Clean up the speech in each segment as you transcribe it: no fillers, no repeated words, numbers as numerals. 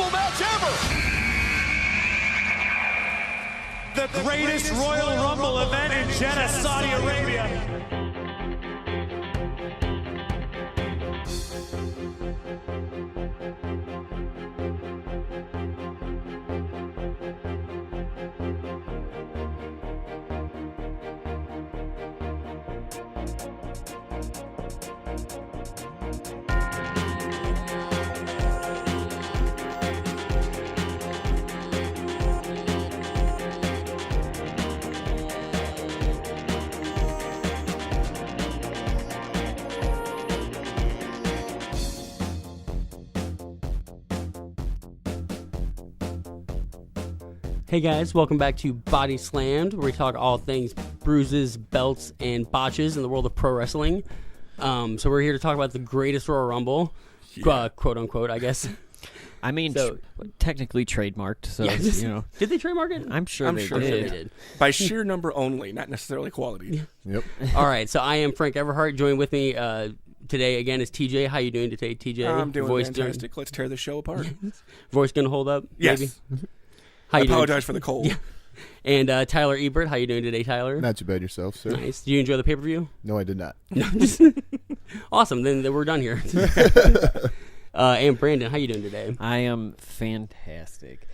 title match ever. The greatest Royal Rumble event in Jeddah, Saudi Arabia. Hey guys, welcome back to Body Slammed, where we talk all things bruises, belts, and botches in the world of pro wrestling. So we're here to talk about the greatest Royal Rumble, quote unquote, I guess. I mean, technically trademarked, so, you know. Did they trademark it? I'm sure they did. By sheer number only, not necessarily quality. Yep. All right, so I am Frank Everhart. Joined with me today again is TJ. How you doing today, TJ? I'm doing fantastic. Let's tear the show apart. Voice gonna hold up? Yes. Maybe? I apologize for the cold. Yeah. And Tyler Ebert, how you doing today, Tyler? Not too bad yourself, sir. Nice. Did you enjoy the pay-per-view? No, I did not. Awesome. Then we're done here. And Brandon, how you doing today? I am fantastic.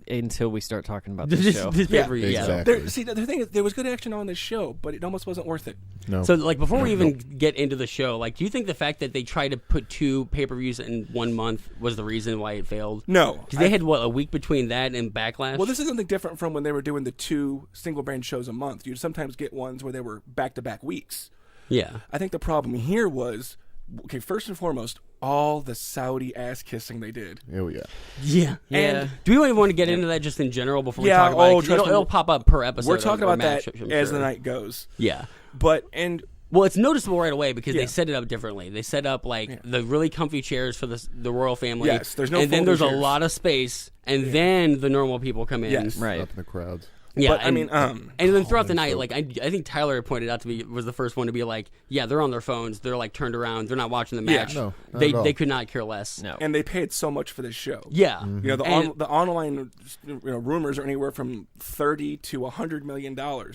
Until we start talking about this show. This pay-per-view, exactly. The thing is, there was good action on this show, but it almost wasn't worth it. No. So, like, before we even get into the show, like, do you think the fact that they tried to put two pay-per-views in 1 month was the reason why it failed? No. Because they had, a week between that and Backlash? Well, this is something different from when they were doing the 2 single-brand shows a month. You'd sometimes get ones where they were back-to-back weeks. Yeah. I think the problem here was, okay, first and foremost, all the Saudi ass-kissing they did. Oh, yeah. Yeah. And do we even want to get into that just in general before we Yeah, talk about it? 'Cause trust me, it'll pop up per episode. We're talking or about match, that I'm as sure. the night goes. Yeah. Well, it's noticeable right away because Yeah. they set it up differently. They set up the really comfy chairs for the royal family. Yes, there's no and then folding there's chairs. a lot of space, and then the normal people come in. Yes. Right. Up in the crowds. Yeah, But, and, and then throughout the night, folk. I think Tyler pointed out to me was the first one to be like, yeah, they're on their phones, they're like turned around, they're not watching the match. No, not at all. they could not care less. No. and they paid so much for this show. Yeah, You know, And- the online rumors are anywhere from $30 to $100 million. Oh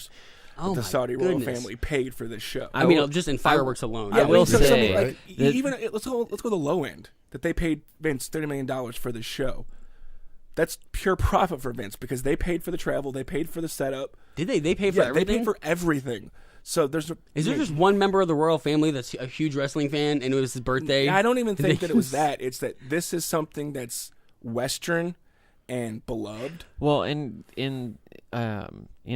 The my Saudi royal goodness. family paid for this show. I mean, just in fireworks alone. I will something say, like, that- even let's go the low end that they paid Vince $30 million for this show. That's pure profit for Vince because they paid for the travel, they paid for the setup. Did they? They paid for everything. They paid for everything. So Is there just one member of the royal family that's a huge wrestling fan and it was his birthday? I don't even think that it was that. It's that this is something that's Western and beloved. Well, in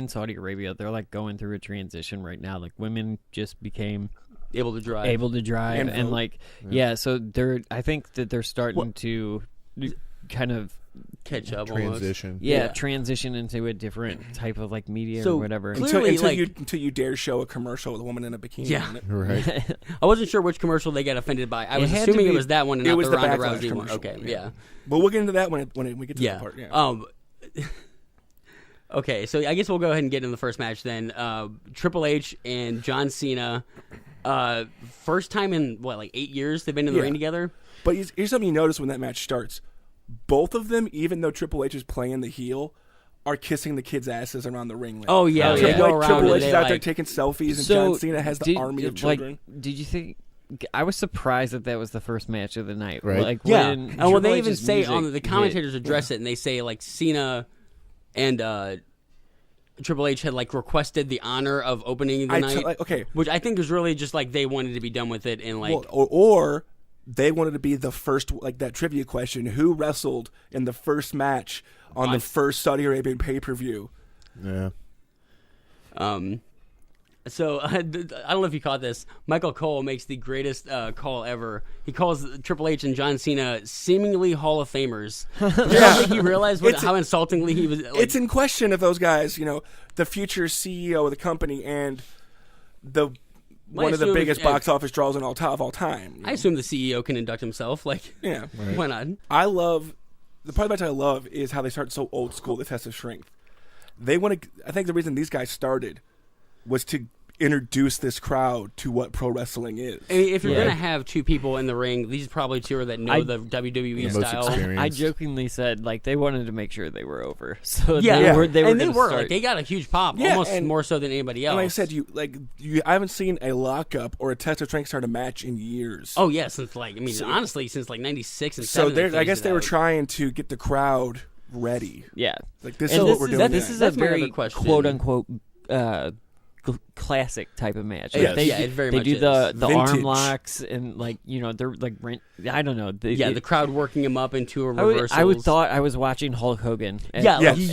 Saudi Arabia, they're like going through a transition right now. Like women just became able to drive. And like so I think that they're starting to kind of catch up Transition. transition into a different type of like media So, or whatever. clearly, Until you dare show a commercial with a woman in a bikini. Yeah. in it. Right. I wasn't sure which commercial they got offended by. I was had to assuming it be- was that one and It not was the the Ronda Backlash Rousey one. commercial. Okay, yeah. But we'll get into that when we get to Yeah. that part. Yeah. Okay, so I guess we'll go ahead and get into the first match then. Triple H and John Cena. First time in, 8 years they've been in the ring together? But here's something you notice when that match starts. Both of them, even though Triple H is playing the heel, are kissing the kids' asses around the ring. Oh, yeah. Triple, They go around Triple and H they, is out there like- taking selfies, and So, John Cena has the army of children. Did you think? I was surprised that was the first match of the night. Right. Like, Yeah. when And well, Triple they even H's say music on the commentators hit. address it, and they say, Cena and Triple H had, requested the honor of opening the night. Okay. Which I think is really just, they wanted to be done with it and, Well, or they wanted to be the first, that trivia question: who wrestled in the first match on the first Saudi Arabian pay-per-view? Yeah. So, I don't know if you caught this. Michael Cole makes the greatest call ever. He calls Triple H and John Cena seemingly Hall of Famers. Yeah. He realized how insultingly he was. It's in question if those guys, the future CEO of the company and one of the assume biggest it's- box office draws of all time. I assume the CEO can induct himself. Yeah. Why not? The part of the match I love is how they start so old school, the test of strength. I think the reason these guys started was to introduce this crowd to what pro wrestling is. I mean, if you're gonna have two people in the ring, these are probably two that know the WWE style. I jokingly said like they wanted to make sure they were over, so they were start. like they got a huge pop, almost more so than anybody else. And like I said, I haven't seen a lockup or a test of strength start a match in years. Oh yeah, since honestly, since like '96 and so '97. I guess they were trying to get the crowd ready. Yeah, like this is what we're doing. This is a very quote unquote classic type of match. Like it very they much do is. the arm locks and they're like I don't know. The crowd working him up into a reversal. I would thought I was watching Hulk Hogan. You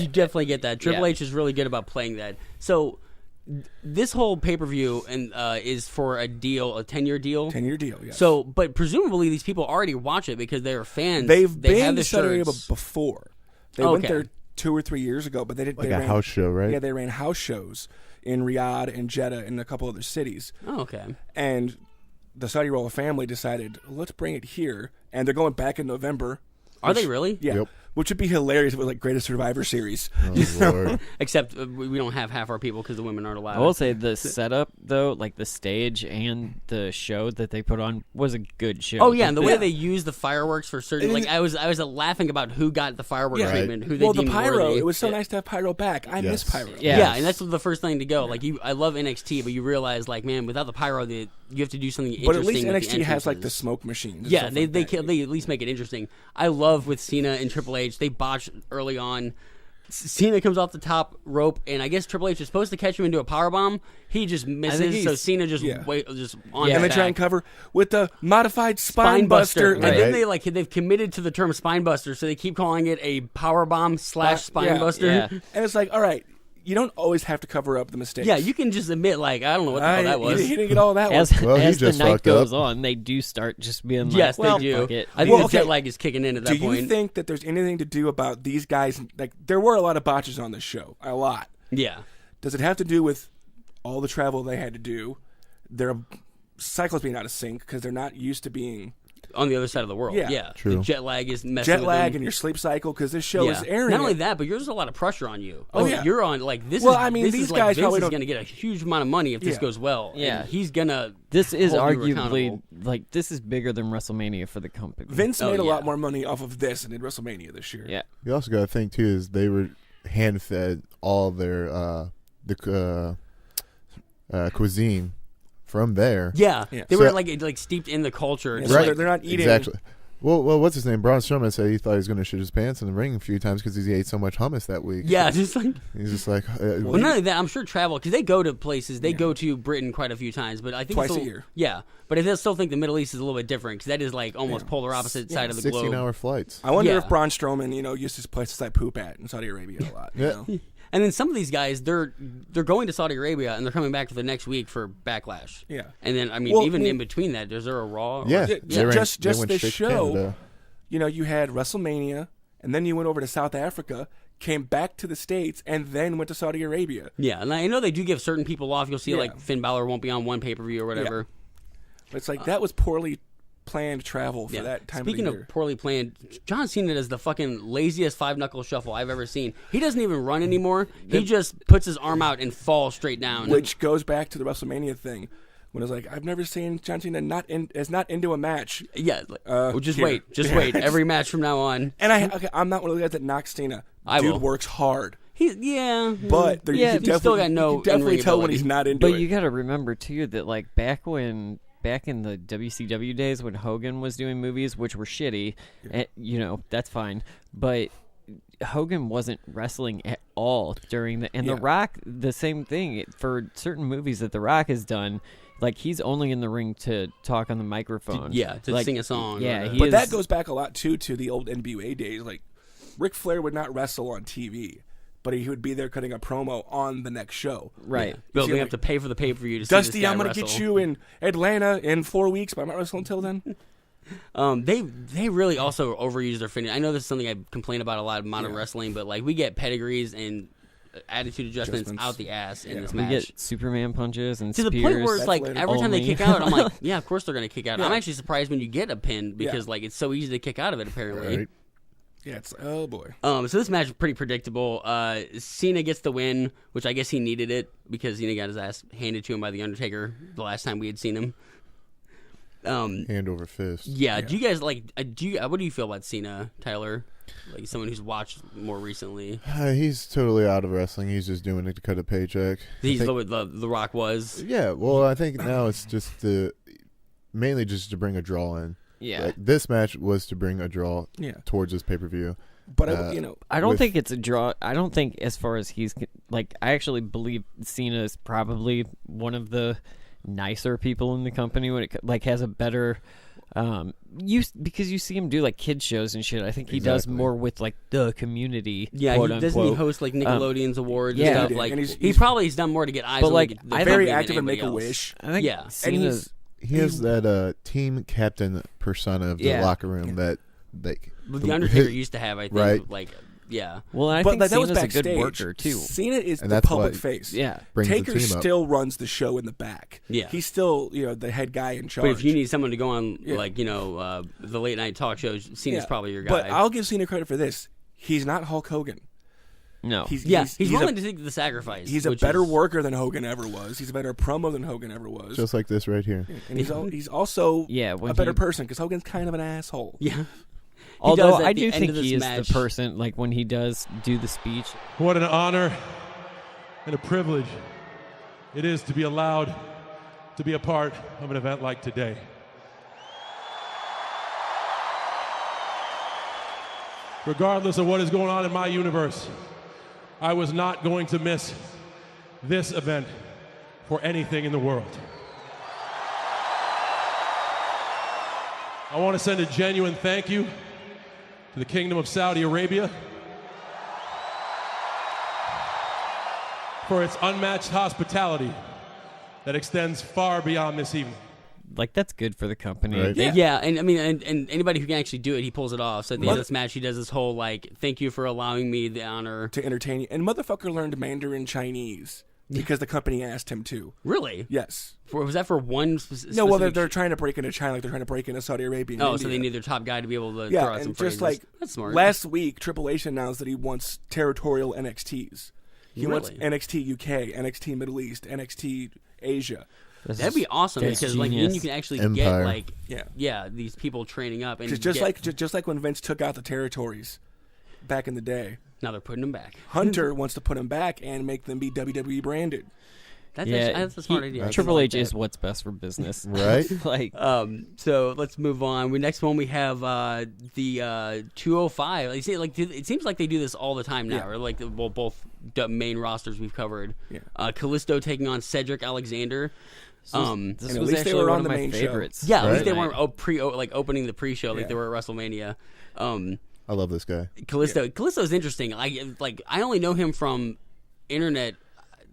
definitely get that. Triple H is really good about playing that. So this whole pay-per-view is for a 10-year deal. 10-year deal, yes. So, but presumably these people already watch it because they're fans. They have been the to Saudi Arabia shirts before. They went there 2 or 3 years ago, but they didn't. Like they a house show, right? Yeah, they ran house shows in Riyadh and Jeddah and a couple other cities. Oh, okay. And the Saudi royal family decided, let's bring it here, and they're going back in November. Are they really? Yeah. Yep. Which would be hilarious if it was like Greatest Survivor Series. Oh, Lord. Except we don't have half our people because the women aren't allowed. I will say the setup though, like the stage and the show that they put on was a good show. Oh yeah, and the way they use the fireworks for certain, like I was laughing about who got the firework treatment, who they the deemed pyro. worthy. It was so nice to have pyro back. I miss pyro. Yeah, and that's the first thing to go. Like I love NXT, but you realize like, man, without the pyro, you have to do something interesting. But at least with NXT has like the smoke machines. Yeah, they at least make it interesting. I love with Cena and Triple H, they botched early on. Cena comes off the top rope, and I guess Triple H is supposed to catch him into a powerbomb. He just misses, so Cena just on his and they back. try and cover with the modified spine buster. And then they've committed to the term spine buster, so they keep calling it a powerbomb / spine buster. Yeah. And it's like, all right, you don't always have to cover up the mistakes. Yeah, you can just admit, like, I don't know what the hell that was. He didn't get all that as one. as the just night fucked goes up. on, they do start just being like, Yes, well, they do. fuck it. I think the jet lag is kicking in at that point. Do you think that there's anything to do about these guys? Like, there were a lot of botches on this show. A lot. Yeah. Does it have to do with all the travel they had to do? Their cycles being out of sync because they're not used to being on the other side of the world. Yeah. True. The jet lag is messing with them. and your sleep cycle because this show is airing. Not only that, but there's a lot of pressure on you. Oh, yeah. You're on like this. Well, is, I mean, this these is guys like Vince probably is don't- going to get a huge amount of money if this goes well. Yeah. And he's gonna. This is hold you arguably accountable. like this is bigger than WrestleMania for the company. Vince made a yeah. lot more money off of this than did WrestleMania this year. Yeah. You also got to think too is they were hand fed all their cuisine from there. Yeah. Yeah. They So- were like steeped in the culture. Yeah, Just so like- they're not eating. Exactly. Well, what's his name? Braun Strowman said he thought he was going to shit his pants in the ring a few times because he ate so much hummus that week. yeah, just like. He's just like, Well, not only that, I'm sure travel because they go to places. They go to Britain quite a few times, but I think Twice it's a year. Yeah, but I still think the Middle East is a little bit different because that is like almost polar opposite side of the globe. 16-hour flights. I wonder Yeah. if Braun Strowman, used to places like poop at in Saudi Arabia a lot. You Yeah. know? And then some of these guys, they're going to Saudi Arabia and they're coming back for the next week for Backlash. Yeah. And then Well, even I mean- in between that, is there a Raw? Yeah. Yeah, just they went this straight to show. Canada. You had WrestleMania, and then you went over to South Africa, came back to the States, and then went to Saudi Arabia. Yeah, and I know they do give certain people off. You'll see Yeah. like Finn Balor won't be on one pay-per-view or whatever. It's like that was poorly planned travel for that time Speaking of the year. of poorly planned, John Cena does the fucking laziest 5-knuckle shuffle I've ever seen. He doesn't even run anymore. He just puts his arm out and falls straight down. Which goes back to the WrestleMania thing. When it's like, I've never seen John Cena not into a match. yeah, well, just here. wait. Just wait. Every match from now on. And I'm not one of the guys that knocks Cena. I Dude will. works hard. Yeah, But you he's can still got no you can definitely in-ring tell when ability. he's not into But it. you got to remember too that like back in the WCW days when Hogan was doing movies, which were shitty, that's fine. But Hogan wasn't wrestling at all during The Rock, the same thing for certain movies that The Rock has done. Like he's only in the ring to talk on the microphone. To sing a song. Yeah, or- he But that is- goes back a lot too to the old NWA days. Like Ric Flair would not wrestle on TV, but he would be there cutting a promo on the next show. right. building like, up to pay for the pay-per-view to see Dusty, this guy I'm gonna wrestle. get you in Atlanta in 4 weeks, but I'm not wrestling until then. They really also overuse their finish. I know this is something I complain about a lot in modern wrestling, but like we get pedigrees and attitude adjustments out the ass in this We match. get Superman punches and To the spears. point where it's like later. every time they Only. kick out, I'm like, yeah, of course they're going to kick out. Yeah. I'm actually surprised when you get a pin because like it's so easy to kick out of it apparently. Right. Yeah, it's oh boy. So this match is pretty predictable. Cena gets the win, which I guess he needed it because Cena got his ass handed to him by the Undertaker the last time we had seen him. Hand over fist. Yeah. Do you guys like? What do you feel about Cena, Tyler? Like someone who's watched more recently. He's totally out of wrestling. He's just doing it to cut a paycheck. He's what the Rock was. Yeah. Well, I think now it's just mainly just to bring a draw in. Yeah. Like, this match was to bring a draw towards this pay-per-view. But I don't think it's a draw. I don't think as far as he's like. I actually believe Cena is probably one of the nicer people in the company when it has a better. Because you see him do like kids shows and shit. I think he does more with like the community. Yeah, doesn't he host like Nickelodeon's awards and stuff? Like and he probably has done more to get eyes. But on like, the very company active than in anybody Make-A-Wish. else. I think Yeah. Cena's. He has that team captain persona of the locker room that The Undertaker used to have, I think. Right. Like, yeah. Well, I But think that was Cena's a backstage. good worker too. Cena is And the that's public what- face. Yeah. brings the Taker team up. still runs the show in the back. Yeah. He's still the head guy in charge. But if you need someone to go on, like, the late night talk shows, Cena's probably your guy. But I'll give Cena credit for this. He's not Hulk Hogan. No. He's willing to take the sacrifice. He's a which better is- worker than Hogan ever was. He's a better promo than Hogan ever was. just like this right here. And he's also when a better he- person because Hogan's kind of an asshole. Yeah. Although does at I the do end think of this he is match- the person, like when he does do the speech. What an honor and a privilege it is to be allowed to be a part of an event like today. Regardless of what is going on in my universe, I was not going to miss this event for anything in the world. I want to send a genuine thank you to the Kingdom of Saudi Arabia for its unmatched hospitality that extends far beyond this evening. Like that's good for the company. Right. Yeah, and I mean, and anybody who can actually do it, he pulls it off. So at the end of this match, he does this whole like, "Thank you for allowing me the honor to entertain you." And motherfucker learned Mandarin Chinese because the company asked him to. Really? Yes. Was that for one? No, well, they're trying to break into China, like they're trying to break into Saudi Arabia. And Oh, India. so they need their top guy to be able to Yeah, throw out and some just phrases. like That's smart. last week, Triple H announced that he wants territorial NXTs. He wants Really? NXT UK, NXT Middle East, NXT Asia. That'd be awesome that's because like then genius. you can actually Empire. get like Yeah. these people training up and Just get- like when Vince took out the territories back in the day. now they're putting them back. Hunter wants to put them back and make them be WWE branded. That's a smart idea. I Triple like H that. is what's best for business, Right? like, So let's move on. Next one we have the 205. You see, like it seems like they do this all the time now, Yeah. or like both the main rosters we've covered. Yeah. Callisto taking on Cedric Alexander. this and was at least they actually were one on of the my main show. favorites. Yeah, at least they Right. weren't opening the pre-show like Yeah. they were at WrestleMania. I love this guy. Callisto's interesting. I only know him from internet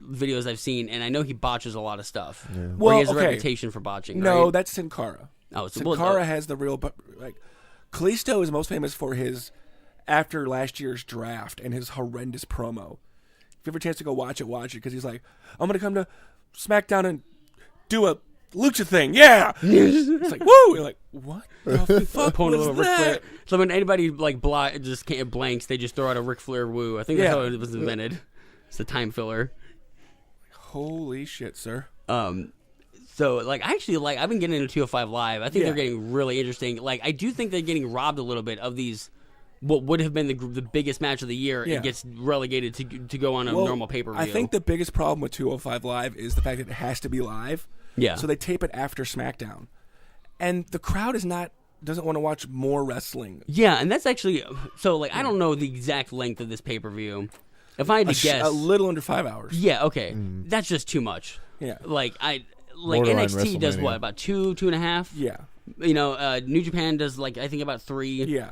videos I've seen, and I know he botches a lot of stuff. Yeah. Well, he has a okay. reputation for botching. No, right? that's Sin Cara. Oh, so Sin Cara has the real, like, Kalisto is most famous for his after last year's draft and his horrendous promo. If you have a chance to go watch it because he's like, I'm gonna come to SmackDown and do a lucha thing, yeah. It's like, woo! You're like, what the fuck Pulling a was little Ric that? Flair. So when anybody like just can't blanks, they just throw out a Ric Flair woo. I think that's Yeah. how it was invented. It's the time filler. Holy shit, sir! So like I actually I've been getting into 205 Live. I think Yeah. they're getting really interesting. Like I do think they're getting robbed a little bit of these. What would have been the biggest match of the year? Yeah. It gets relegated to go on a normal pay-per-view. I think the biggest problem with 205 Live is the fact that it has to be live. Yeah. So they tape it after SmackDown, and the crowd doesn't want to watch more wrestling. Yeah, and that's actually so. Like, I don't know the exact length of this pay per view. If I had to guess, A little under 5 hours. yeah, okay, that's just too much. Yeah. Like Borderline NXT does WrestleMania. what, about two and a half? Yeah. New Japan does I think about 3. Yeah.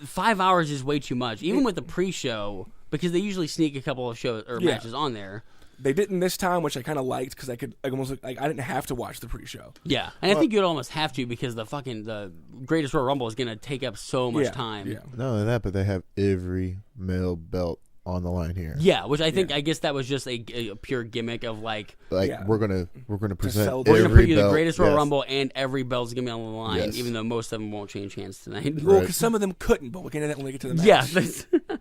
5 hours is way too much, even with the pre-show, because they usually sneak a couple of shows or matches on there. They didn't this time, which I kind of liked because I could almost I didn't have to watch the pre-show. Yeah, and I think you'd almost have to because the Greatest Royal Rumble is going to take up so much Yeah, time. yeah. Not only that, but they have every male belt on the line here. Yeah, which I think I guess that was just a pure gimmick of like we're gonna present sell we're gonna every put you the belt. greatest Royal Yes. Rumble and every belt's gonna be on the line, Yes. even though most of them won't change hands tonight. Well, Right. because some of them couldn't, but we'll get into that when we get to the match. Yeah.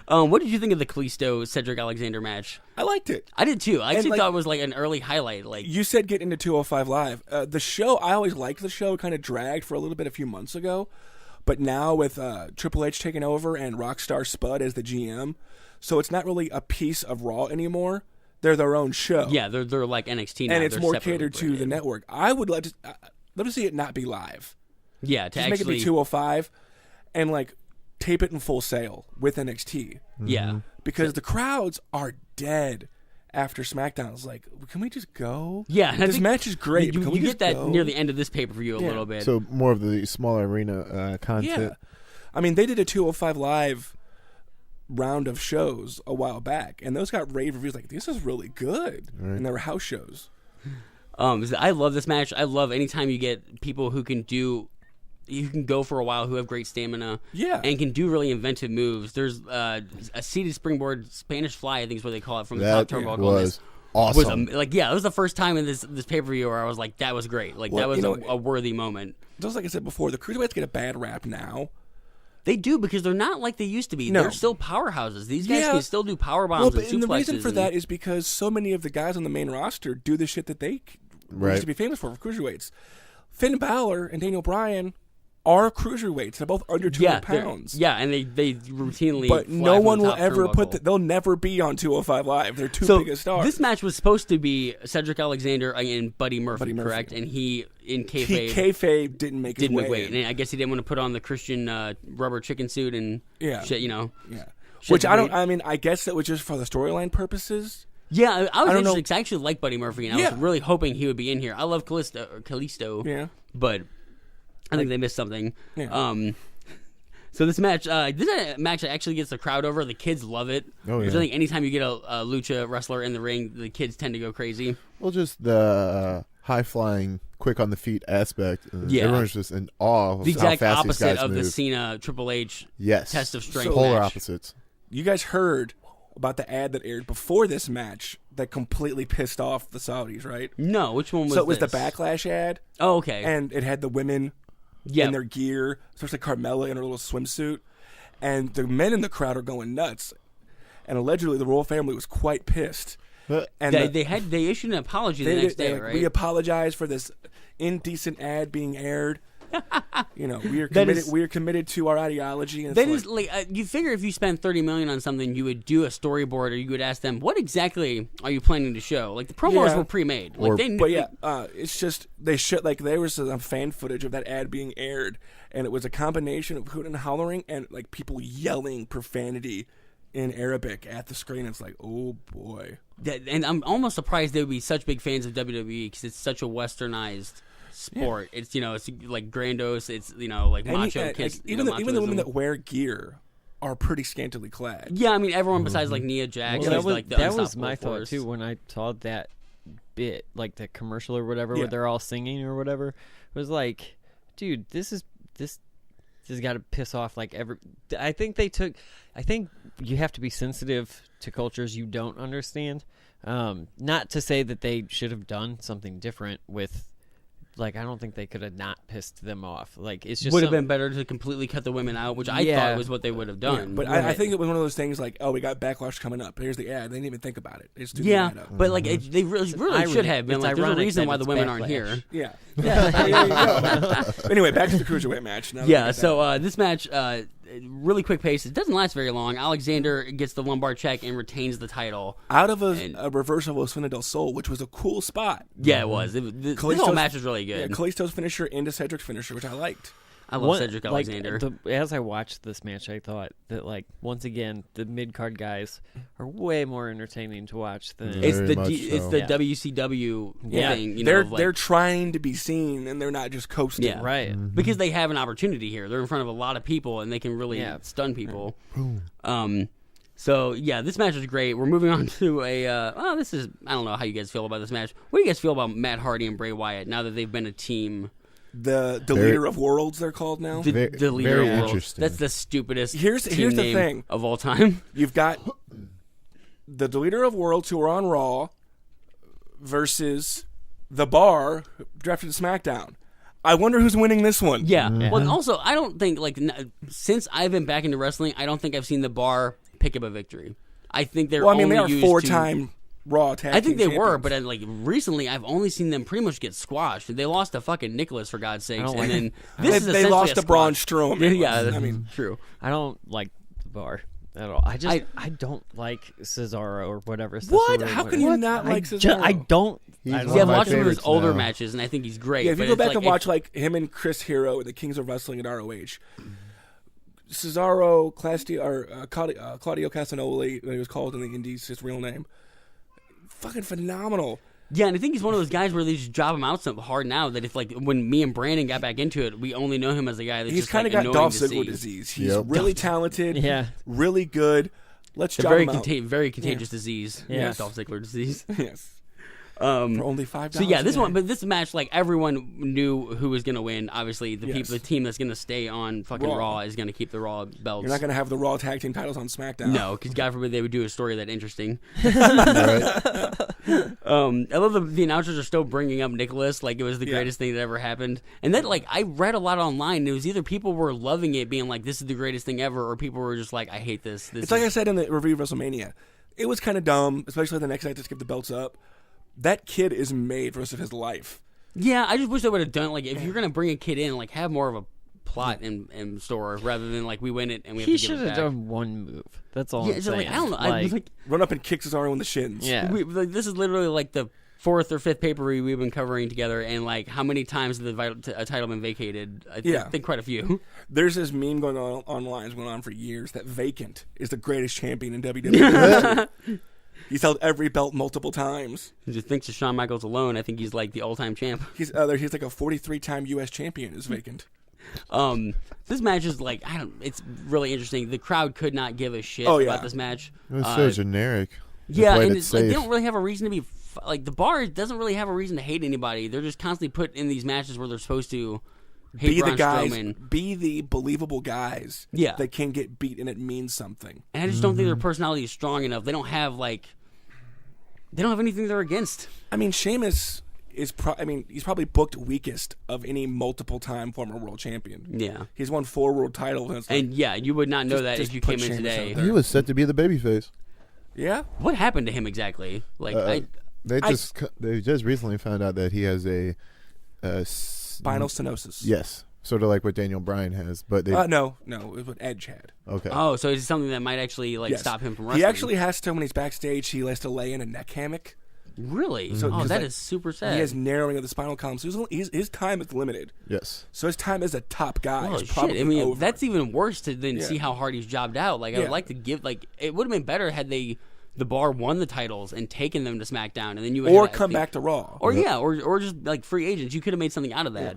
What did you think of the Kalisto Cedric Alexander match? I liked it. I did too. I actually like- thought it was like an early highlight. Like You said get into 205 Live. The show, I always liked the show. It kind of dragged for a little bit a few months ago. But now with Triple H taking over and Rockstar Spud as the GM, so it's not really a piece of Raw anymore. They're their own show. yeah, they're like NXT now. And it's They're more separately catered to the branded. network. I would let to see it not be live. Yeah, to Just make it actually be 205 and like tape it in Full Sail with NXT. yeah. Because the crowds are dead after SmackDown. It's like, can we just go? Yeah, and I This think match is great. You, but can you we get just that go? near the end of this pay per view a Yeah. little bit. So more of the smaller arena content. Yeah. I mean, they did a 205 Live round of shows a while back, and those got rave reviews like, this is really good. Right. And they were house shows. I love this match. I love anytime you get people who can do. You can go for a while who have great stamina, Yeah. and can do really inventive moves. There's a seated springboard Spanish fly, I think is what they call it, from the That top turnbuckle. was Was awesome. it was the first time in this pay per view where I was like, that was great. Like Well, that was you know, a worthy moment. Just like I said before, the Cruiserweights get a bad rap now. They do because they're not like they used to be. No. They're still powerhouses. These guys Yeah. can still do power bombs Well, but and and the suplexes. reason for that is because so many of the guys on the main roster do the shit that they Right. used to be famous for Cruiserweights. Finn Balor and Daniel Bryan are Cruiserweights. They're both under 200 they're- pounds. Yeah, and they routinely. But fly no from one the will top ever turnbuckle. they'll never be on 205 Live. They're too So big a star. this match was supposed to be Cedric Alexander and Buddy Murphy, Buddy Murphy. correct? And he in he kayfabe kayfabe didn't make his didn't way. make weight, and I guess he didn't want to put on the Christian rubber chicken suit and Yeah. shit. You know. Yeah. Shit Which I don't. weight. I mean, I guess that was just for the storyline purposes. Yeah, I was don't know. interested 'cause I actually like Buddy Murphy, and I Yeah. was really hoping he would be in here. I love Kalisto, Yeah. but I think they missed something. Yeah. So this match actually gets the crowd over. The kids love it. Oh, Which yeah. I think anytime you get a lucha wrestler in the ring, the kids tend to go crazy. Well, just the high flying, quick on the feet aspect. Yeah. Everyone's just in awe of The how exact fast these opposite guys of move. the Cena Triple H Yes. test of strength Polar match. opposites. You guys heard about the ad that aired before this match that completely pissed off the Saudis, right? No, which one was So it was this? the Backlash ad, Oh, okay. and it had the women Yeah. in their gear, especially Carmella in her little swimsuit, and the men in the crowd are going nuts. And allegedly, the royal family was quite pissed. And They issued an apology the next day, they're like, right? we apologize for this indecent ad being aired. We are That committed. is- We are committed to our ideology. And That it's is like you figure if you spend $30 million on something, you would do a storyboard, or you would ask them, "What exactly are you planning to show?" Like the promos Yeah. were pre-made. Or- Like they, But yeah, it's just they shit like there was some fan footage of that ad being aired, and it was a combination of hooting and hollering and like people yelling profanity in Arabic at the screen. It's like, oh boy. and I'm almost surprised they would be such big fans of WWE because it's such a westernized sport. It's it's like grandos. It's like And macho like, kids. even the women machoism. that wear gear are pretty scantily clad. Yeah, I mean everyone besides like Nia Jax. Well, is like the that was unstoppable my thought force. too when I saw that bit, like the commercial or whatever, Yeah. where they're all singing or whatever. It was like, dude, this has got to piss off like every. I think you have to be sensitive to cultures you don't understand. Not to say that they should have done something different with. Like, I don't think they could have not pissed them off. Like, it's just Would have been better to completely cut the women out, which I Yeah. thought was what they would have done. But I think it was one of those things like, oh, we got Backlash coming up. Here's the ad. They didn't even think about it. They just threw the ad up. but like they really irony. should have been It's like. There's a ironic reason that why the it's women aren't Backlash. here. Yeah. There you go. Anyway, back to the Cruiserweight match. Now that we Yeah, get so this match, really quick pace. It doesn't last very long. Alexander gets the lumbar check and retains the title. that. Out of a reversal of Spina del Sol, which was a cool spot. Yeah, it was. This whole Kalisto's- match was really Yeah, good. Kalisto's finisher into Cedric's finisher, which I liked. I love Cedric like, Alexander. As I watched this match, I thought that, like, once again, the mid card guys are way more entertaining to watch than. Yeah. it's Very the much it's so. the Yeah. WCW Yeah, thing. they're trying to be seen, and they're not just coasting. Yeah. Right. because they have an opportunity here. They're in front of a lot of people, and they can really Yeah. stun people. So yeah, this match is great. We're moving on to a. I don't know how you guys feel about this match. What do you guys feel about Matt Hardy and Bray Wyatt now that they've been a team? The Very- leader of worlds, they're called now. The leader very of worlds. interesting. That's the stupidest Here's team the name thing. of all time. You've got the leader of Worlds who are on Raw versus the Bar drafted to SmackDown. I wonder who's winning this one. Yeah. Well, also, I don't think, since I've been back into wrestling, I don't think I've seen the Bar pick up a victory. I think they're Well, I mean, they only are used four-time Raw tag I think team they were, champions. but recently I've only seen them pretty much get squashed. They lost to fucking Nicholas, for God's sakes. don't like And then this is they essentially lost a to Braun squash. Strowman. Yeah, I mean, true. I don't like the Bar at all. I don't like Cesaro or whatever. what? Cesaro, How can you not like Cesaro? I don't. He's I one Yeah, of I've my watched some of his favorites older now. matches, and I think he's great. Yeah, if you but go it's back and watch like him and Chris Hero at the Kings of Wrestling at ROH, Cesaro, Claudio Castagnoli, he was called in the Indies, his real name, fucking phenomenal. Yeah, and I think he's one of those guys where they just drop him out so hard now that if when me and Brandon got back into it, we only know him as a guy that's He's just kind of like, got annoying Dolph to Ziggler see. disease. He's Yep. really talented, Yeah. really good. Let's It's a drop very him out. very contagious disease. Yes. Dolph Ziggler disease. Yes. For only $5. So yeah, this a one, day. but this match, everyone knew who was gonna win. Obviously, the team that's gonna stay on fucking Raw is gonna keep the Raw belts. You're not going to have the Raw tag team titles on SmackDown. No, because God forbid they would do a story that interesting. Right? I love the announcers are still bringing up Nicholas like it was the Yeah. greatest thing that ever happened. And then I read a lot online. It was either people were loving it, being like, "This is the greatest thing ever," or people were just like, "I hate this." It's like I said in the review of WrestleMania. It was kind of dumb, especially the next night to skip the belts up. That kid is made for the rest of his life. Yeah, I just wish they would have done if you're gonna bring a kid in, have more of a plot and store rather than we win it and we have He to give should it have back. done one move. That's all. Yeah, I'm it's saying. I don't know. I was Run up and kick Cesaro in the shins. yeah. this is literally the fourth or fifth pay-per-view we've been covering together, and how many times has the title been vacated? I think quite a few. There's this meme going on online, it's going on for years, that Vacant is the greatest champion in WWE. He's held every belt multiple times. He just thinks of Shawn Michaels alone. I think he's the all-time champ. He's like a 43-time U.S. champion is Vacant. This match is it's really interesting. The crowd could not give a shit Oh, yeah. about this match. It was so generic. They Yeah, played and it it's safe. they don't really have a reason to be the Bar doesn't really have a reason to hate anybody. They're just constantly put in these matches where they're supposed to hate Be Braun the guys, Strowman. be the believable guys Yeah. that can get beat and it means something. And I just don't think their personality is strong enough. They don't have they don't have anything they're against. I mean, Sheamus is he's probably booked weakest of any multiple-time former world champion. Yeah. He's won 4 world titles. And it's like, And yeah, you would not know that just if you put came in Sheamus today. out there. He was set to be the babyface. yeah? What happened to him exactly? They just recently found out that he has a Spinal stenosis. yes, sort of like what Daniel Bryan has, but they No, it was what Edge had. okay. Oh, so it's something that might actually Yes. stop him from wrestling. He actually has to, when he's backstage, he has to lay in a neck hammock. Really? So Oh, just that is super sad. He has narrowing of the spinal column. So his time is limited. Yes. So his time as a top guy Oh is shit! probably I mean, over. that's even worse to then Yeah. see how hard he's jobbed out. I Yeah. would like to give it would have been better had the Bar won the titles and taken them to SmackDown, and then you would or have, come back to Raw. or or just free agents. You could have made something out of that.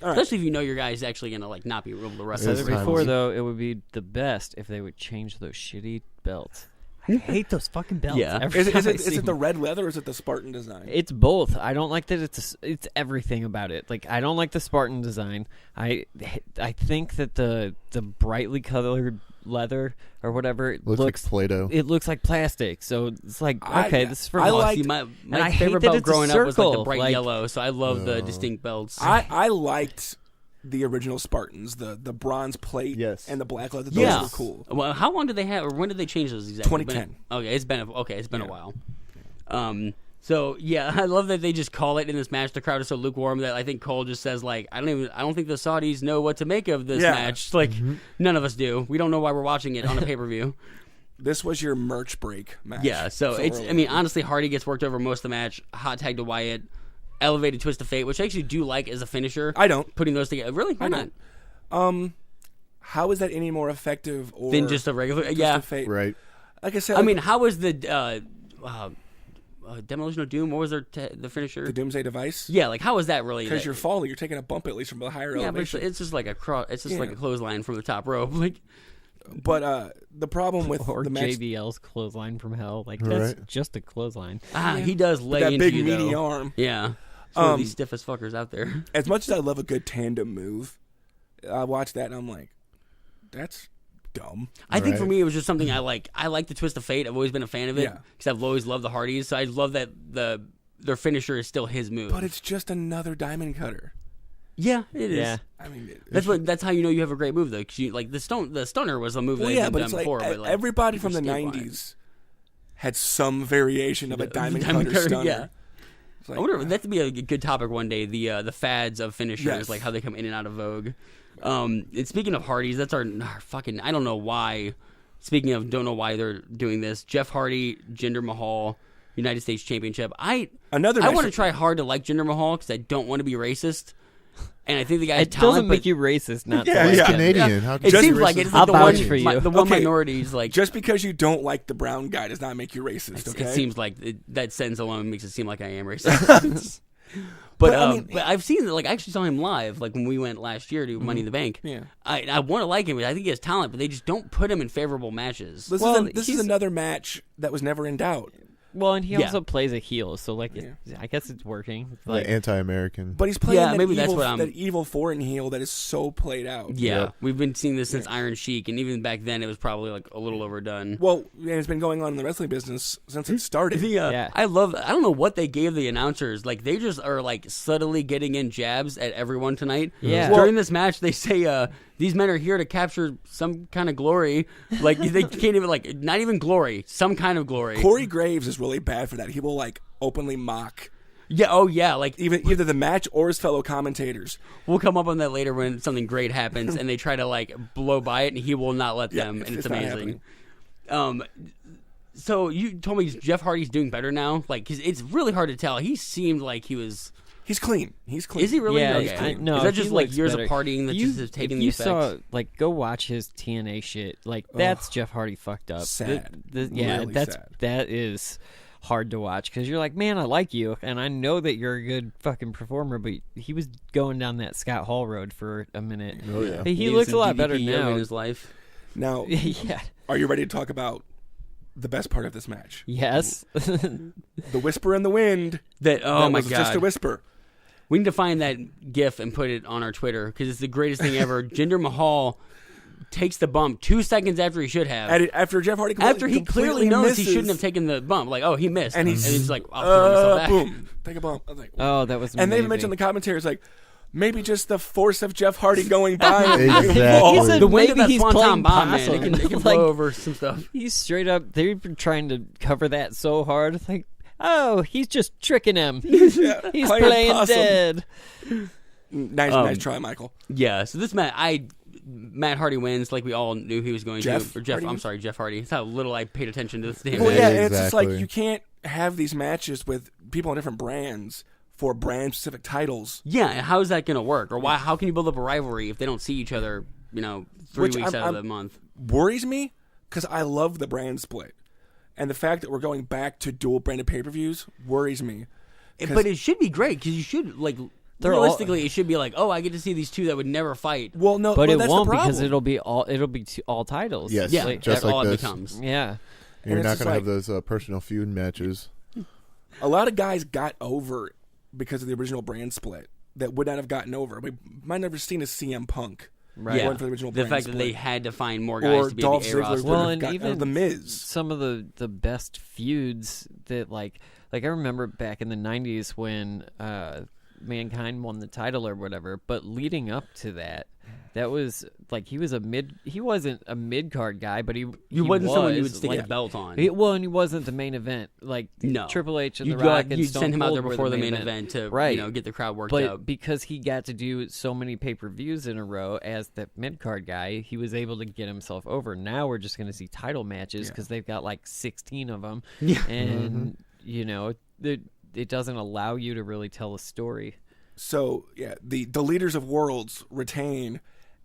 All right. Especially if you know your guy's actually gonna not be able to wrestle. It's Said it time. before though, it would be the best if they would change those shitty belts. I hate those fucking belts. Yeah. Every Is time I it see the them. red leather or is it the Spartan design? It's both. I don't like that it's everything about it. I don't like the Spartan design. I think that the brightly colored leather or whatever Looks like Play-Doh. It looks like plastic. So it's okay, this is for I me. like- See, my and I hate favorite that belt it's a growing up was the circle, bright like- yellow, so I love the distinct belts. I liked the original Spartans, the bronze plate Yes. and the black leather. Those yeah, were cool. Well, how long did they have, or when did they change those exactly? 2010. It's been a while. So yeah, I love that they just call it in this match. The crowd is so lukewarm that I think Cole just says I don't think the Saudis know what to make of this Yeah. match. None of us do. We don't know why we're watching it on a pay-per-view. This was your merch break match. Yeah, so it's. early. I mean, honestly, Hardy gets worked over most of the match. Hot tag to Wyatt, elevated twist of fate, which I actually do like as a finisher. I don't. Putting those together, really? Why not? How is that any more effective or Than just a regular? Yeah. of fate? Right. Like I said, I mean, how was the Demolition of Doom? What was the finisher? the Doomsday Device. Yeah, how was that really? Because you're falling, you're taking a bump at least from the higher yeah, but it's, elevation. it's just like a cross. It's just like Yeah. a clothesline from the top rope. But the problem with or the match, JBL's clothesline from hell. That's Right. just a clothesline. He does lay that into big you, meaty though. arm. Yeah, it's one of these stiffest fuckers out there. As much as I love a good tandem move, I watch that and I'm like, that's dumb. I think for Right. me, it was just something I like. I like the twist of fate. I've always been a fan of it Yeah. because I've always loved the Hardys. So I love that their finisher is still his move. But it's just another diamond cutter. yeah, it is. Yeah. I mean, That's how you know you have a great move though. Because like the stunner was a move well, that yeah, had but been it's done like, before. But like everybody from the statewide. 90s had some variation of a diamond cutter stunner. Yeah. It's like, I wonder if that would be a good topic one day. The fads of finishers, Yes. like how they come in and out of vogue. And speaking of Hardys, that's our fucking. I don't know why. Speaking of, don't know why they're doing this. Jeff Hardy, Jinder Mahal, United States Championship. I want to try hard to like Jinder Mahal because I don't want to be racist, and I think the guy's It talent. doesn't make but you racist, not Yeah, to like He's yeah. him. Canadian. How it could seems you like racist? it's I'll like the vouch one, for you. the one Okay. minority is like. Just because you don't like the brown guy does not make you racist, okay? It seems like that sentence alone makes it seem like I am racist. But I mean- but I've seen like I actually saw him live like when we went last year to Money in the Bank. Yeah. I want to like him. I think he has talent, but they just don't put him in favorable matches. This, Well, this is he's- another match that was never in doubt. Well, and he Yeah. also plays a heel, so like I guess it's working. It's like Anti-American. But he's playing Yeah, that, maybe that's evil, what I'm- that evil foreign heel that is so played out. Yeah, Yep. we've been seeing this since Iron Sheik, and even back then it was probably like a little overdone. Well, and it's been going on in the wrestling business since it started. Yeah. I don't know what they gave the announcers. Like they just are like subtly getting in jabs at everyone tonight. Yeah. During this match, they say these men are here to capture some kind of glory. Like they can't even like not even glory, some kind of glory. Corey Graves is really bad for that. He will like openly mock Yeah. Oh yeah. Like either the match or his fellow commentators. we'll come up on that later when something great happens and they try to like blow by it, and he will not let Yeah, them, and it's not amazing. happening. So you told me Jeff Hardy's doing better now, like 'cause it's really hard to tell. He seemed like he was. He's clean. He's clean. Is he really? yeah, Okay. no, Is that he just like looks years better. of partying that You- just is taking if the you effects? saw like go watch his TNA shit. Like that's Jeff Hardy fucked up. Sad. Yeah, Really that's sad. that is hard to watch because you're like, man, I like you, and I know that you're a good fucking performer, but he was going down that Scott Hall road for a minute. Oh, yeah. He Needed looks a some lot better DDP yoga now. in his life. Now, Yeah. are you ready to talk about the best part of this match? Yes. The whisper in the wind. That that my was god! just a whisper. We need to find that GIF and put it on our Twitter because it's the greatest thing ever. Jinder Mahal takes the bump 2 seconds after he should have. After Jeff Hardy After he clearly completely knows misses, he shouldn't have taken the bump. Like, oh, he missed. and he's like, I'll throw myself back. boom, take a bump. I was like, Oh, that was. and they even amazing. mentioned the commentary is like, maybe just the force of Jeff Hardy going by. Exactly. He said The wind of maybe that he's Swanton playing bomb, man. possum. It can Like, blow over some stuff. He's straight up. They've been trying to cover that so hard. It's like, oh, he's just tricking him. He's playing possum. dead. Nice try, Michael. Yeah, so this match, Matt Hardy wins like we all knew he was going Jeff to. Or Jeff, Hardy? I'm sorry, Jeff Hardy. That's how little I paid attention to this damn Well, match. yeah, and it's just like Exactly. you can't have these matches with people on different brands for brand specific titles. Yeah, and how is that going to work? Or why? How can you build up a rivalry if they don't see each other, 3 Which weeks out I'm- of the month? Worries me because I love the brand split, and the fact that we're going back to dual branded pay per views worries me. 'Cause- But it should be great because you should like. They're all- Realistically, it should be like, oh, I get to see these two that would never fight. well, no, But well, it that's won't the problem. because it'll be all titles. Yes, Yeah, Like, just that's all like it this. becomes. yeah. You're it's not just going to have like- those personal feud matches. A lot of guys got over because of the original brand split that would not have gotten over. We might never seen a CM Punk. Right. Yeah, One for the original the brand fact that split. they had to find more guys Or to be Dolph the A Ziggler roster. Well, would and have even the Miz. some of the best feuds that like I remember back in the 90s when Mankind won the title or whatever, but leading up to that was like he wasn't a mid-card guy, but he wasn't someone you would was, stick like, a belt on. and he wasn't the main event. Like No. Triple H and You'd The Rock go- and you'd Stone send him out Cold there were before the main event to Right. get the crowd worked But up. because he got to do so many pay-per-views in a row as the mid-card guy, he was able to get himself over. Now we're just going to see title matches because they've got like 16 of them. Yeah. And, it doesn't allow you to really tell a story. So yeah, the leaders of worlds retain,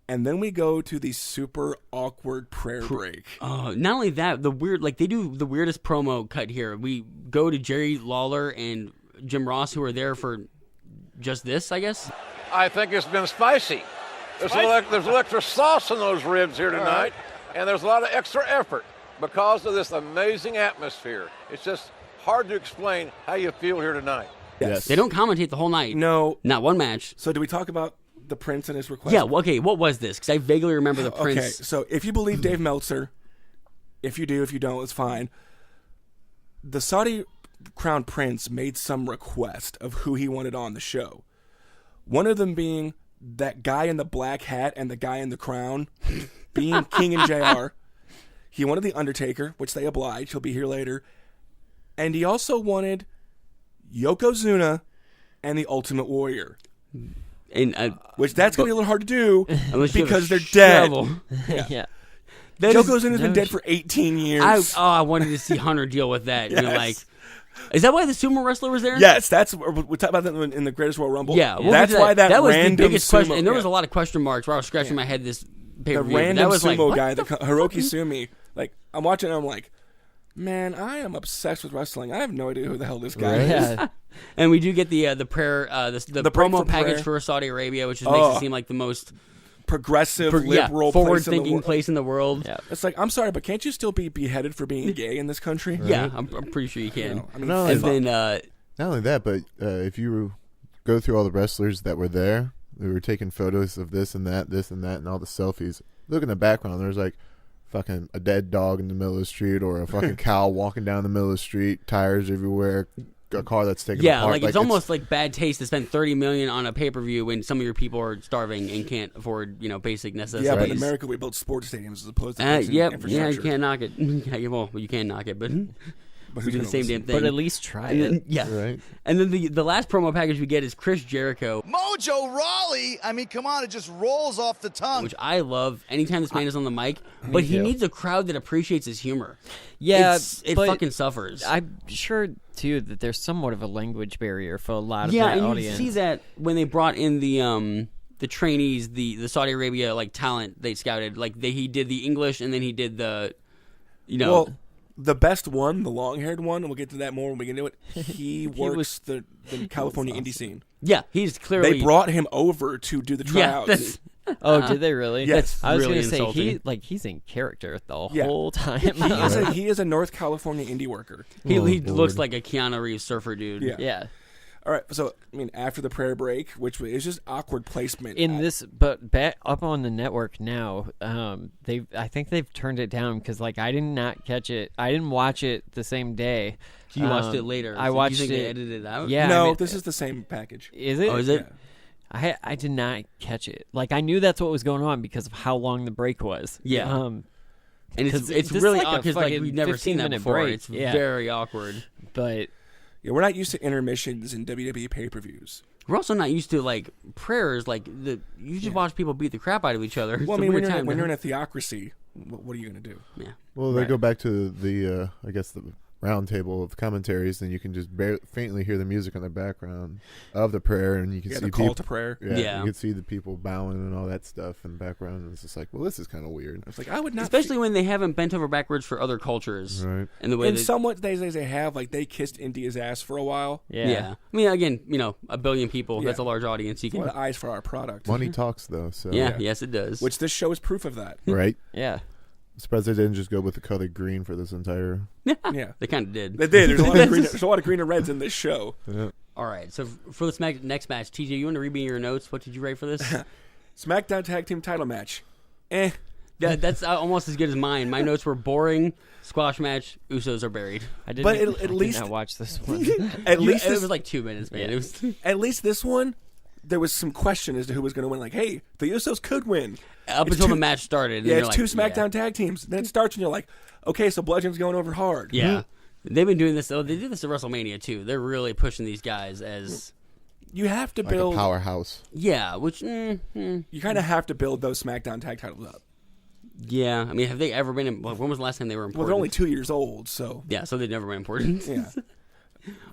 and then we go to the super awkward prayer break. Not only that, the weird they do the weirdest promo cut here. We go to Jerry Lawler and Jim Ross, who are there for just this, I guess. I think it's been spicy. There's a little extra sauce in those ribs here tonight, and there's a lot of extra effort because of this amazing atmosphere. It's just hard to explain how you feel here tonight. Yes. They don't commentate the whole night. No. Not one match. So do we talk about the Prince and his request? Yeah, okay, what was this? Because I vaguely remember the Prince. Okay, so if you believe Dave Meltzer, if you do, if you don't, it's fine. The Saudi Crown Prince made some request of who he wanted on the show. One of them being that guy in the black hat and the guy in the crown being King and JR. He wanted the Undertaker, which they obliged. He'll be here later. And he also wanted Yokozuna and the Ultimate Warrior. And Which that's going to be a little hard to do unless you have because a they're dead. shovel. yeah. That is- Yokozuna's been dead for 18 years. I wanted to see Hunter deal with that. Yes. You know, like, is that why the sumo wrestler was there? Yes, we talked about that in the Greatest Royal Rumble. Yeah, we'll that's get to why that was random the biggest question, sumo- and there was yeah. a lot of question marks where I was scratching my head this pay the per view. random That was sumo like, guy, Hiroki Sumi. Like, I'm watching, and I'm like, man, I am obsessed with wrestling. I have no idea who the hell this guy is. Yeah. And we do get the prayer, the break promo from package prayer. for Saudi Arabia, which just makes it seem like the most Progressive, liberal, forward-thinking place place in the world. Yeah. It's like, I'm sorry, but can't you still be beheaded for being gay in this country? Yeah, I'm pretty sure you can. I mean, No, And fuck. then Not only that, but if you go through all the wrestlers that were there, they were taking photos of this and that, and all the selfies. Look in the background. There's like fucking a dead dog in the middle of the street, or a fucking cow walking down the middle of the street, tires everywhere, a car that's taken yeah, apart. like it's almost like bad taste to spend $30 million on a pay per view when some of your people are starving and can't afford basic necessities. yeah, but in America, we build sports stadiums as opposed to fixing Yeah, infrastructure. you can't knock it. Yeah, well, you can knock it, but But we who's do the gonna same listen? damn thing. But at least try And it. then, yeah, Right. and then the last promo package we get is Chris Jericho, Mojo Rawley, I mean, come on, it just rolls off the tongue. which I love anytime this man is on the mic, but he too. needs a crowd that appreciates his humor. Yeah, it but fucking suffers. I'm sure too that there's somewhat of a language barrier for a lot of Yeah, the and audience. you see that when they brought in the trainees, the Saudi Arabia like talent they scouted, like he did the English and then he did the, Well, the best one, the long-haired one, and we'll get to that more when we get into it, he works the California indie scene. yeah, he's clearly They brought him over to do the yeah. tryouts. Oh, did they really? Yes. I was really gonna say insulting. he's in character the Yeah. whole time. He is a North California indie worker. he Lord. looks like a Keanu Reeves surfer dude. Yeah. yeah. All right, so I mean, after the prayer break, which is just awkward placement. In this, but back up on the network now, I think they've turned it down because like I did not catch it. I didn't watch it the same day. So you watched it later. I So watched you think it. they edited it out? Yeah, no, I mean, this is the same package. is it? Oh, is it? Yeah. I did not catch it. Like I knew that's what was going on because of how long the break was. Yeah. And it's 'Cause it's this is really like a awkward because like fucking we've never seen that 15-minute before. break. It's Yeah. very awkward. But Yeah, we're not used to intermissions in WWE pay-per-views. We're also not used to like prayers. Like you just watch people beat the crap out of each other. Well, It's I a mean, weird when time you're to- in a theocracy, what are you going to do? yeah. Well, they Right. go back to the I guess the round table of commentaries, then you can just faintly hear the music in the background of the prayer, and you can Yeah, see the call people. to prayer. Yeah. You can see the people bowing and all that stuff in the background, and it's just like, well, this is kind of weird, It's like I would not. Especially when they haven't bent over backwards for other cultures. right? And the way in they, some ways they have, like they kissed India's ass for a while. yeah. I mean, again, a billion people. Yeah. That's a large audience. You A lot can. of eyes for our product. Money talks, though. So Yeah. Yes, it does. Which this show is proof of that. right. yeah. I'm surprised they didn't just go with the color green for this entire. Yeah, they kind of did. they did. There's a lot of green. There's a lot of green and reds in this show. Yeah. All right. So for this next match, TJ, you want to read me your notes? What did you write for this? SmackDown Tag Team Title match. Yeah, that's almost as good as mine. My notes were boring. Squash match. Usos are buried. I didn't. But I at did least- not watch this one. At least it this, was like 2 minutes, man. Yeah. It was. at least this one, there was some question as to who was going to win. Like, hey, the Usos could win. Up It's until two- the match started. And Yeah, you're it's two like, SmackDown tag teams. Then it starts and you're like, okay, so Bludgeon's going over hard. Yeah. They've been doing this. Oh, they did this at WrestleMania too. They're really pushing these guys as You have to Like build. a powerhouse. yeah. Which You kind of have to build those SmackDown tag titles up. yeah. I mean, have they ever been? When was the last time they were Well, important? they're only 2 years old, so yeah. So they've never been important. yeah.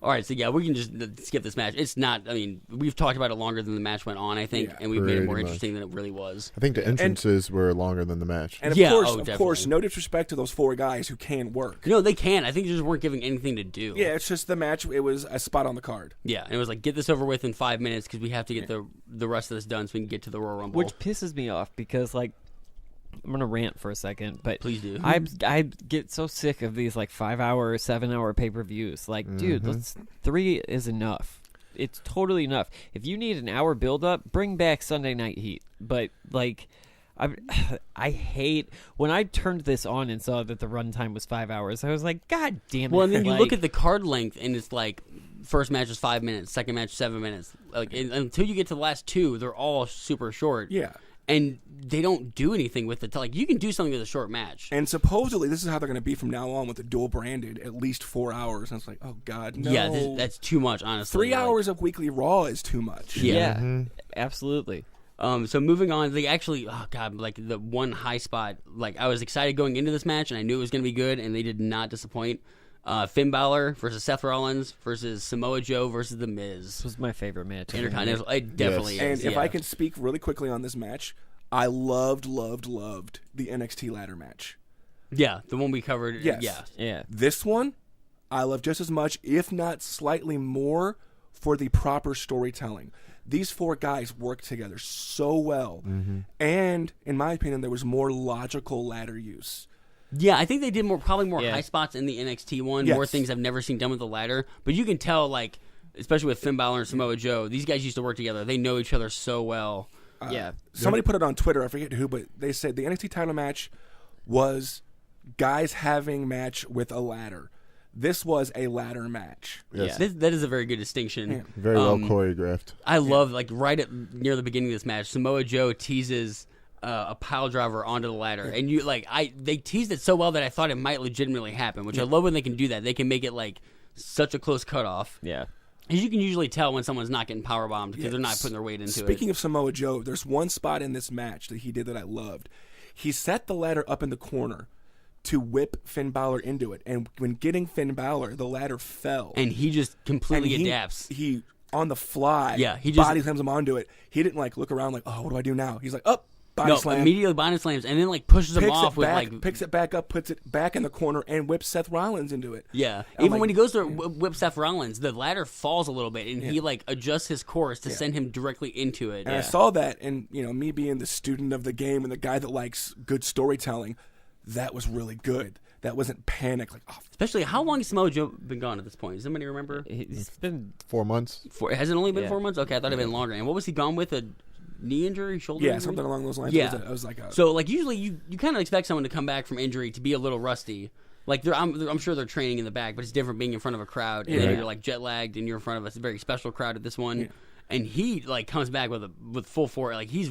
All right. So yeah, we can just skip this match. It's not. I mean, we've talked about it longer than the match went on. I think, Yeah. and we've made it more Pretty much. interesting than it really was. I think the entrances were longer than the match. And of Yeah, course, oh, of definitely. course, no disrespect to those four guys who can work. No, they can. I think they just weren't giving anything to do. Yeah, it's just the match. It was a spot on the card. Yeah, and it was like get this over with in 5 minutes because we have to get the rest of this done so we can get to the Royal Rumble. Which pisses me off because like I'm gonna rant for a second, but Please do. I get so sick of these like 5 hour, 7 hour pay per views. Like, dude, 3 is enough. it's totally enough. If you need an hour build up, bring back Sunday Night Heat. But like, I hate when I turned this on and saw that the runtime was 5 hours. I was like, God damn it! Well, and then you like, look at the card length, and it's like first match is 5 minutes, second match 7 minutes. Like until you get to the last two, they're all super short. Yeah. And they don't do anything with it. Like, you can do something with a short match. And supposedly, this is how they're going to be from now on with the dual branded, at least 4 hours. And it's like, oh, God, no. Yeah, that's too much, honestly. 3 hours of weekly Raw is too much. Yeah, absolutely. So moving on, they actually, oh, God, like the one high spot, like I was excited going into this match, and I knew it was going to be good, and they did not disappoint. Finn Balor versus Seth Rollins versus Samoa Joe versus The Miz. This was my favorite match. Intercontinental. It definitely And is. if I can speak really quickly on this match, I loved the NXT ladder match. Yeah, the one we covered. Yes. Yeah. This one, I love just as much, if not slightly more, for the proper storytelling. These 4 guys work together so well. And, in my opinion, there was more logical ladder use. Yeah, I think they did probably more high spots in the NXT one, Yes. more things I've never seen done with the ladder. But you can tell, like, especially with Finn Balor and Samoa Joe, these guys used to work together. They know each other so well. Somebody put it on Twitter, I forget who, but they said the NXT title match was guys having match with a ladder. This was a ladder match. Yes. That is a very good distinction. Yeah. Very well choreographed. I love, like, near the beginning of this match, Samoa Joe teases a pile driver onto the ladder, and they teased it so well that I thought it might legitimately happen, which I love when they can do that. They can make it like such a close cutoff. Yeah. As you can usually tell when someone's not getting power bombed because they're not putting their weight into it. Speaking of Samoa Joe, there's one spot in this match that he did that I loved. He set the ladder up in the corner to whip Finn Balor into it, and when getting Finn Balor, the ladder fell, and he just completely adapts. He on the fly, he just body slams him onto it. He didn't like look around like, oh, what do I do now? He's like, up. Body slam. Immediately body slams, and then like pushes him off with like picks it back up, puts it back in the corner, and whips Seth Rollins into it. Yeah, I'm even like, when he goes to whip Seth Rollins, the ladder falls a little bit, and he like adjusts his course to send him directly into it. And I saw that, and me being the student of the game and the guy that likes good storytelling, that was really good. That wasn't panic. Like, oh, especially how long has Samoa Joe been gone at this point? Does anybody remember? It's been 4 months. Has it only been 4 months? Okay, I thought it'd been longer. And what was he gone with? A knee injury, shoulder injury? Something along those lines. Yeah. It was like so like usually you kind of expect someone to come back from injury to be a little rusty. Like I'm sure they're training in the back, but it's different being in front of a crowd and then you're like jet lagged and you're in front of a very special crowd at this one. Yeah. And he like comes back with full force. Like he's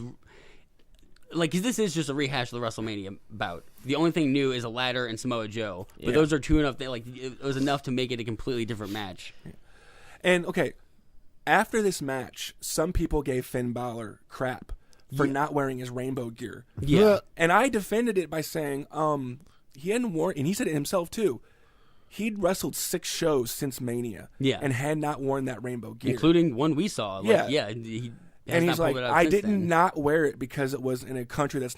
like, 'cause this is just a rehash of the WrestleMania bout. The only thing new is a ladder and Samoa Joe, but those are two enough. It was enough to make it a completely different match. Yeah. And okay, after this match, some people gave Finn Balor crap for not wearing his rainbow gear. Yeah. And I defended it by saying, he hadn't worn, and he said it himself too, he'd wrestled 6 shows since Mania. Yeah. And had not worn that rainbow gear. Including one we saw. Like, And he's like, I didn't not wear it because it was in a country that's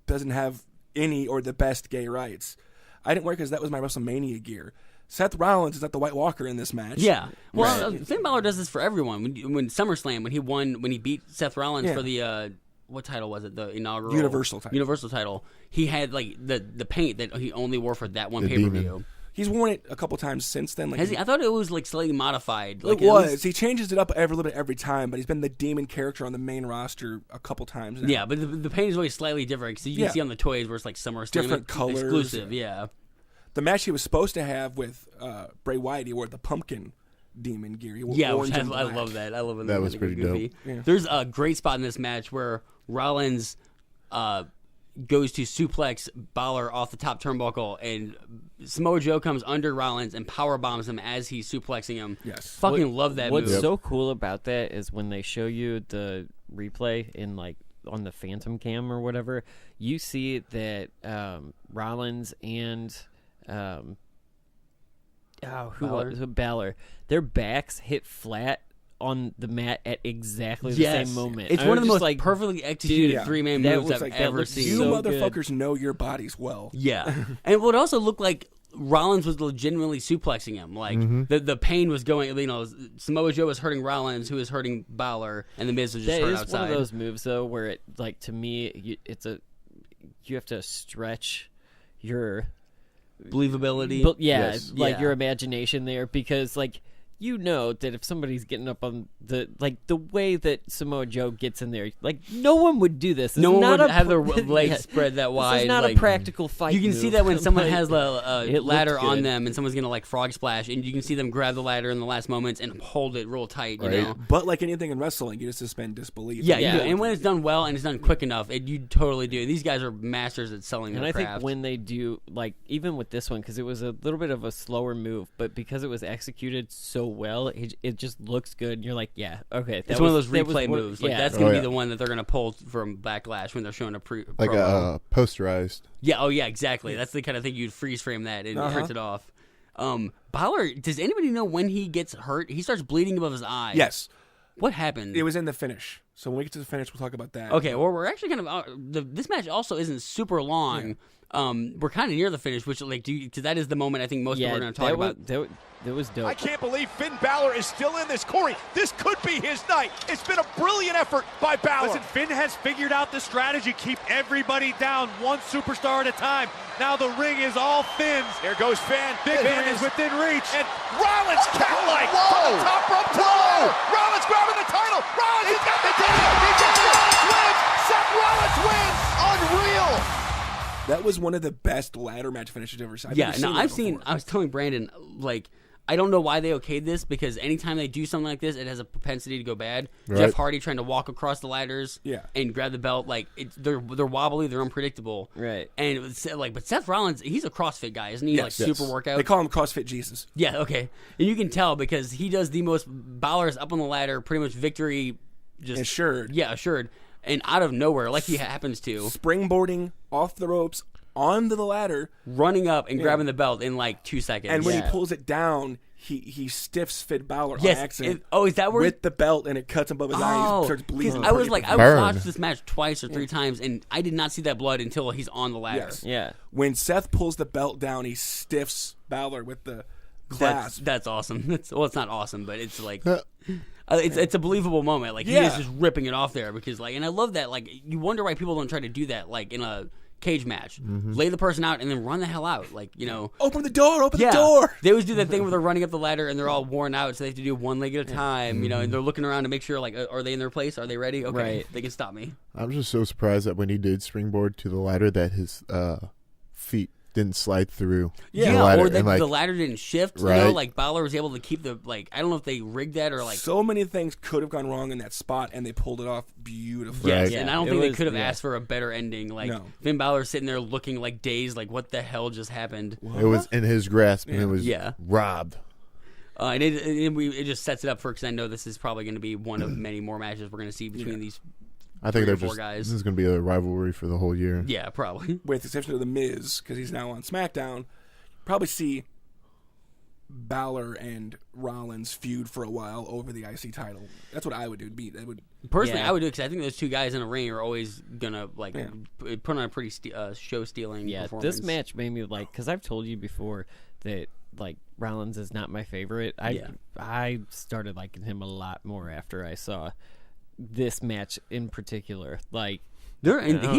doesn't have any or the best gay rights. I didn't wear it because that was my WrestleMania gear. Seth Rollins is not the White Walker in this match. Yeah. Well, Finn Balor does this for everyone. When SummerSlam, when he beat Seth Rollins for the what title was it? The inaugural Universal title. He had like the paint that he only wore for that one pay-per-view. He's worn it a couple times since then. Like, has he? I thought it was like slightly modified. Like, it was. He changes it up a little bit every time, but he's been the demon character on the main roster a couple times now. Yeah, but the paint is always slightly different because you can see on the toys where it's like SummerSlam different colors, exclusive. Yeah. The match he was supposed to have with Bray Wyatt, he wore the pumpkin demon gear. He wore orange and black. I love that. I love when that was pretty goofy. dope. Yeah. There's a great spot in this match where Rollins goes to suplex Balor off the top turnbuckle, and Samoa Joe comes under Rollins and power bombs him as he's suplexing him. Yes, fucking love that move. What's so cool about that is when they show you the replay in like on the Phantom Cam or whatever, you see that Rollins and Balor, their backs hit flat on the mat at exactly the same moment. It's one of the most like perfectly executed 3-man moves I've ever seen. You so motherfuckers good. know your bodies well. Yeah. And it would also look like Rollins was legitimately suplexing him. Like the pain was going, Samoa Joe was hurting Rollins, who was hurting Balor, and the Miz was just hurt outside. It's one of those moves though where it, like, to me, you have to stretch your believability. your imagination there, because like you know that if somebody's getting up on the way that Samoa Joe gets in there, like no one would do this. No one would have their yeah, legs spread that wide. This is not like, a practical fight. You can see move. that when someone Like, has a ladder looked on good. them and someone's gonna like frog splash, and you can see them grab the ladder in the last moments and hold it real tight. You know. But like anything in wrestling, you just suspend disbelief. Yeah, you Yeah. do. And when it's done well and it's done quick enough, you totally do. These guys are masters at selling And their I craft. think when they do, like, even with this one, because it was a little bit of a slower move, but because it was executed so well, it just looks good. And you're like, yeah, okay. it's one of those replay one- moves. Like yeah. that's gonna Oh, be yeah. the one that they're gonna pull from Backlash when they're showing a Like promo. posterized. Yeah. Oh yeah. Exactly. That's the kind of thing you'd freeze frame that and print it off. Balor. Does anybody know when he gets hurt? He starts bleeding above his eye. Yes. What happened? It was in the finish. So when we get to the finish, we'll talk about that. Okay, well, we're actually kind of this match also isn't super long. We're kind of near the finish, which because that is the moment I think most people are going to talk about. That was dope. I can't believe Finn Balor is still in this. Corey, this could be his night. It's been a brilliant effort by Balor. Listen, Finn has figured out the strategy. Keep everybody down, one superstar at a time. Now the ring is all Finn's. There goes Finn. Big Finn Man is within reach. And Rollins cat-like from the top rope to the ladder. Rollins grabbing the title. Rollins, he's got the title. He did it. Rollins wins. Seth Rollins wins. Unreal. That was one of the best ladder match finishes I've ever seen. Yeah, no, I've seen. I was telling Brandon, like, I don't know why they okayed this because anytime they do something like this, it has a propensity to go bad. Right. Jeff Hardy trying to walk across the ladders, Yeah. and grab the belt, like they're wobbly, they're unpredictable, Right. And it was, like, but Seth Rollins, he's a CrossFit guy, isn't he? Yes. Like super workout. They call him CrossFit Jesus. Yeah, okay, and you can tell because he does the most. Balor's up on the ladder, pretty much victory, just Assured. Yeah, assured, and out of nowhere, like he happens to. Springboarding off the ropes onto the ladder. Running up and grabbing the belt in like 2 seconds. And when Yeah. he pulls it down, he stiffs Finn Balor Yes, on accident. is that where with the belt, and it cuts him above his eye. Oh, He starts bleeding. because I was like, I Burn. watched this match twice or 3 times, and I did not see that blood until he's on the ladder. Yes. Yeah. When Seth pulls the belt down, he stiffs Balor with the clasp. That's awesome. It's not awesome, but it's like it's a believable moment. Like he Yeah. is just ripping it off there because like, and I love that. Like you wonder why people don't try to do that like in a cage match, lay the person out and then run the hell out. Like Open the door! Open yeah, the door! they always do that thing where they're running up the ladder and they're all worn out, so they have to do one leg at a time. And they're looking around to make sure like, are they in their place? Are they ready? Okay, Right. they can stop me. I'm just so surprised that when he did springboard to the ladder that his feet didn't slide through the ladder. or that and, like, the ladder didn't shift. Right. Like Balor was able to keep the I don't know if they rigged that or like. So many things could have gone wrong in that spot, and they pulled it off beautifully. Yes, Right. and I don't It think they was- could have yeah. asked for a better ending. Like No. Finn Balor sitting there looking like dazed, like what the hell just happened? it was in his grasp and it was Yeah. robbed. And it just sets it up for because I know this is probably going to be one of many more matches we're going to see between these. I think 3 they're or 4 just guys. this is going to be a rivalry for the whole year. Yeah, probably. With the exception of The Miz, because he's now on SmackDown. Probably see Balor and Rollins feud for a while over the IC title. That's what I would do. Personally, Yeah. I would do it because I think those 2 guys in a ring are always gonna like put on a pretty show stealing. Yeah, performance. this match made me like, because I've told you before that like Rollins is not my favorite. I started liking him a lot more after I saw this match in particular. Like, he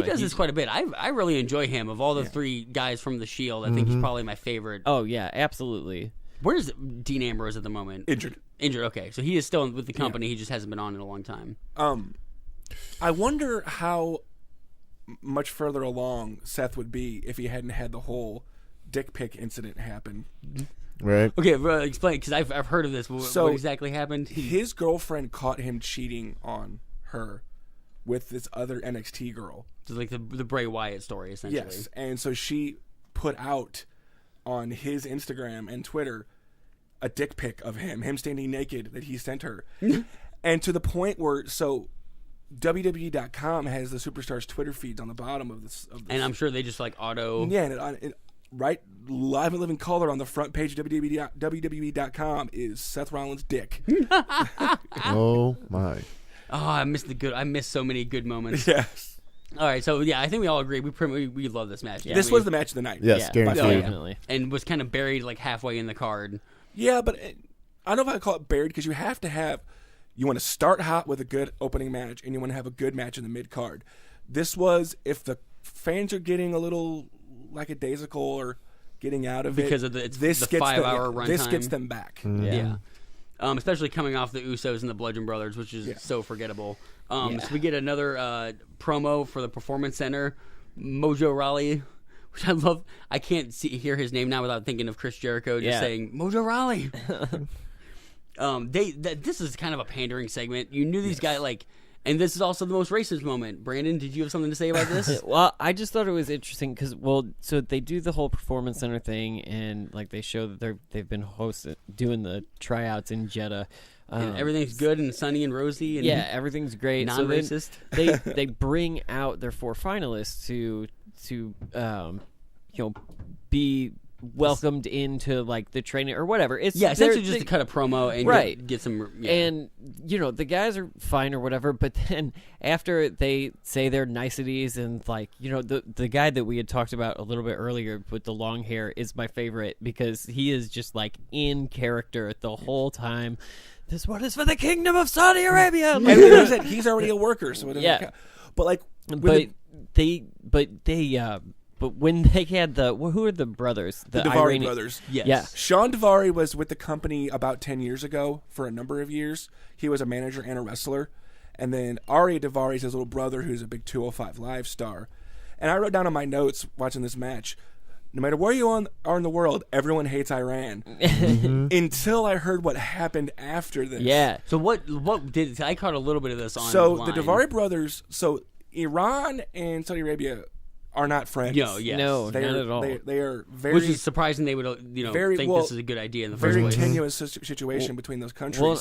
does this quite a bit. I really enjoy him. Of all the 3 guys from the Shield, I think he's probably my favorite. oh yeah, absolutely. Where is Dean Ambrose at the moment? Injured. Okay, so he is still with the company. He just hasn't been on in a long time. I wonder how much further along Seth would be if he hadn't had the whole dick pic incident happen. Right? Okay, explain because I've heard of this. So, what exactly happened? His girlfriend caught him cheating on her with this other NXT girl. It's like the Bray Wyatt story, essentially. Yes, and so she put out on his Instagram and Twitter a dick pic of him standing naked that he sent her. And to the point where, so WWE.com has the superstars' Twitter feeds on the bottom of this. And I'm sure they just like auto. Yeah, and right, live and living color on the front page of WWE.com is Seth Rollins' dick. Oh my. Oh, I missed so many good moments. Yes. All right, so yeah, I think we all agree. We love this match. This was the match of the night. Yes, Yeah, guaranteed. definitely. and was kind of buried like halfway in the card. Yeah, but I don't know if I call it buried because you have to have. You want to start hot with a good opening match, and you want to have a good match in the mid card. This was, if the fans are getting a little lackadaisical or getting out of Because it, of the 5-hour runtime. This gets them back. Yeah. especially coming off the Usos and the Bludgeon Brothers, which is so forgettable. So we get another promo for the Performance Center. Mojo Rawley, which I love. I can't hear his name now without thinking of Chris Jericho just saying Mojo Rawley. This is kind of a pandering segment. You knew these guys and this is also the most racist moment. Brandon, did you have something to say about this? Well, I just thought it was interesting because, so they do the whole Performance Center thing, and they show that they've been doing the tryouts in Jeddah. And everything's good and sunny and rosy. And everything's great. Non-racist. So they bring out their 4 finalists to be welcomed into the training or whatever. It's essentially just to cut a promo and get some. Yeah. And the guys are fine or whatever, but then after they say their niceties and the guy that we had talked about a little bit earlier with the long hair is my favorite because he is just in character the whole time. This one is for the Kingdom of Saudi Arabia. And he's already a worker, so it doesn't count. But when they had who are the brothers? The Daivari brothers. Yes. Yeah. Sean Daivari was with the company about 10 years ago for a number of years. He was a manager and a wrestler. And then Ari Daivari is his little brother who's a big 205 Live star. And I wrote down on my notes watching this match, no matter where you are in the world, everyone hates Iran. Until I heard what happened after this. Yeah. So what did I caught a little bit of this on So line. the Daivari brothers, Iran and Saudi Arabia are not friends. No, yes. No, not at all. They are very... Which is surprising they would think this is a good idea in the first place. Very tenuous situation between those countries. Well,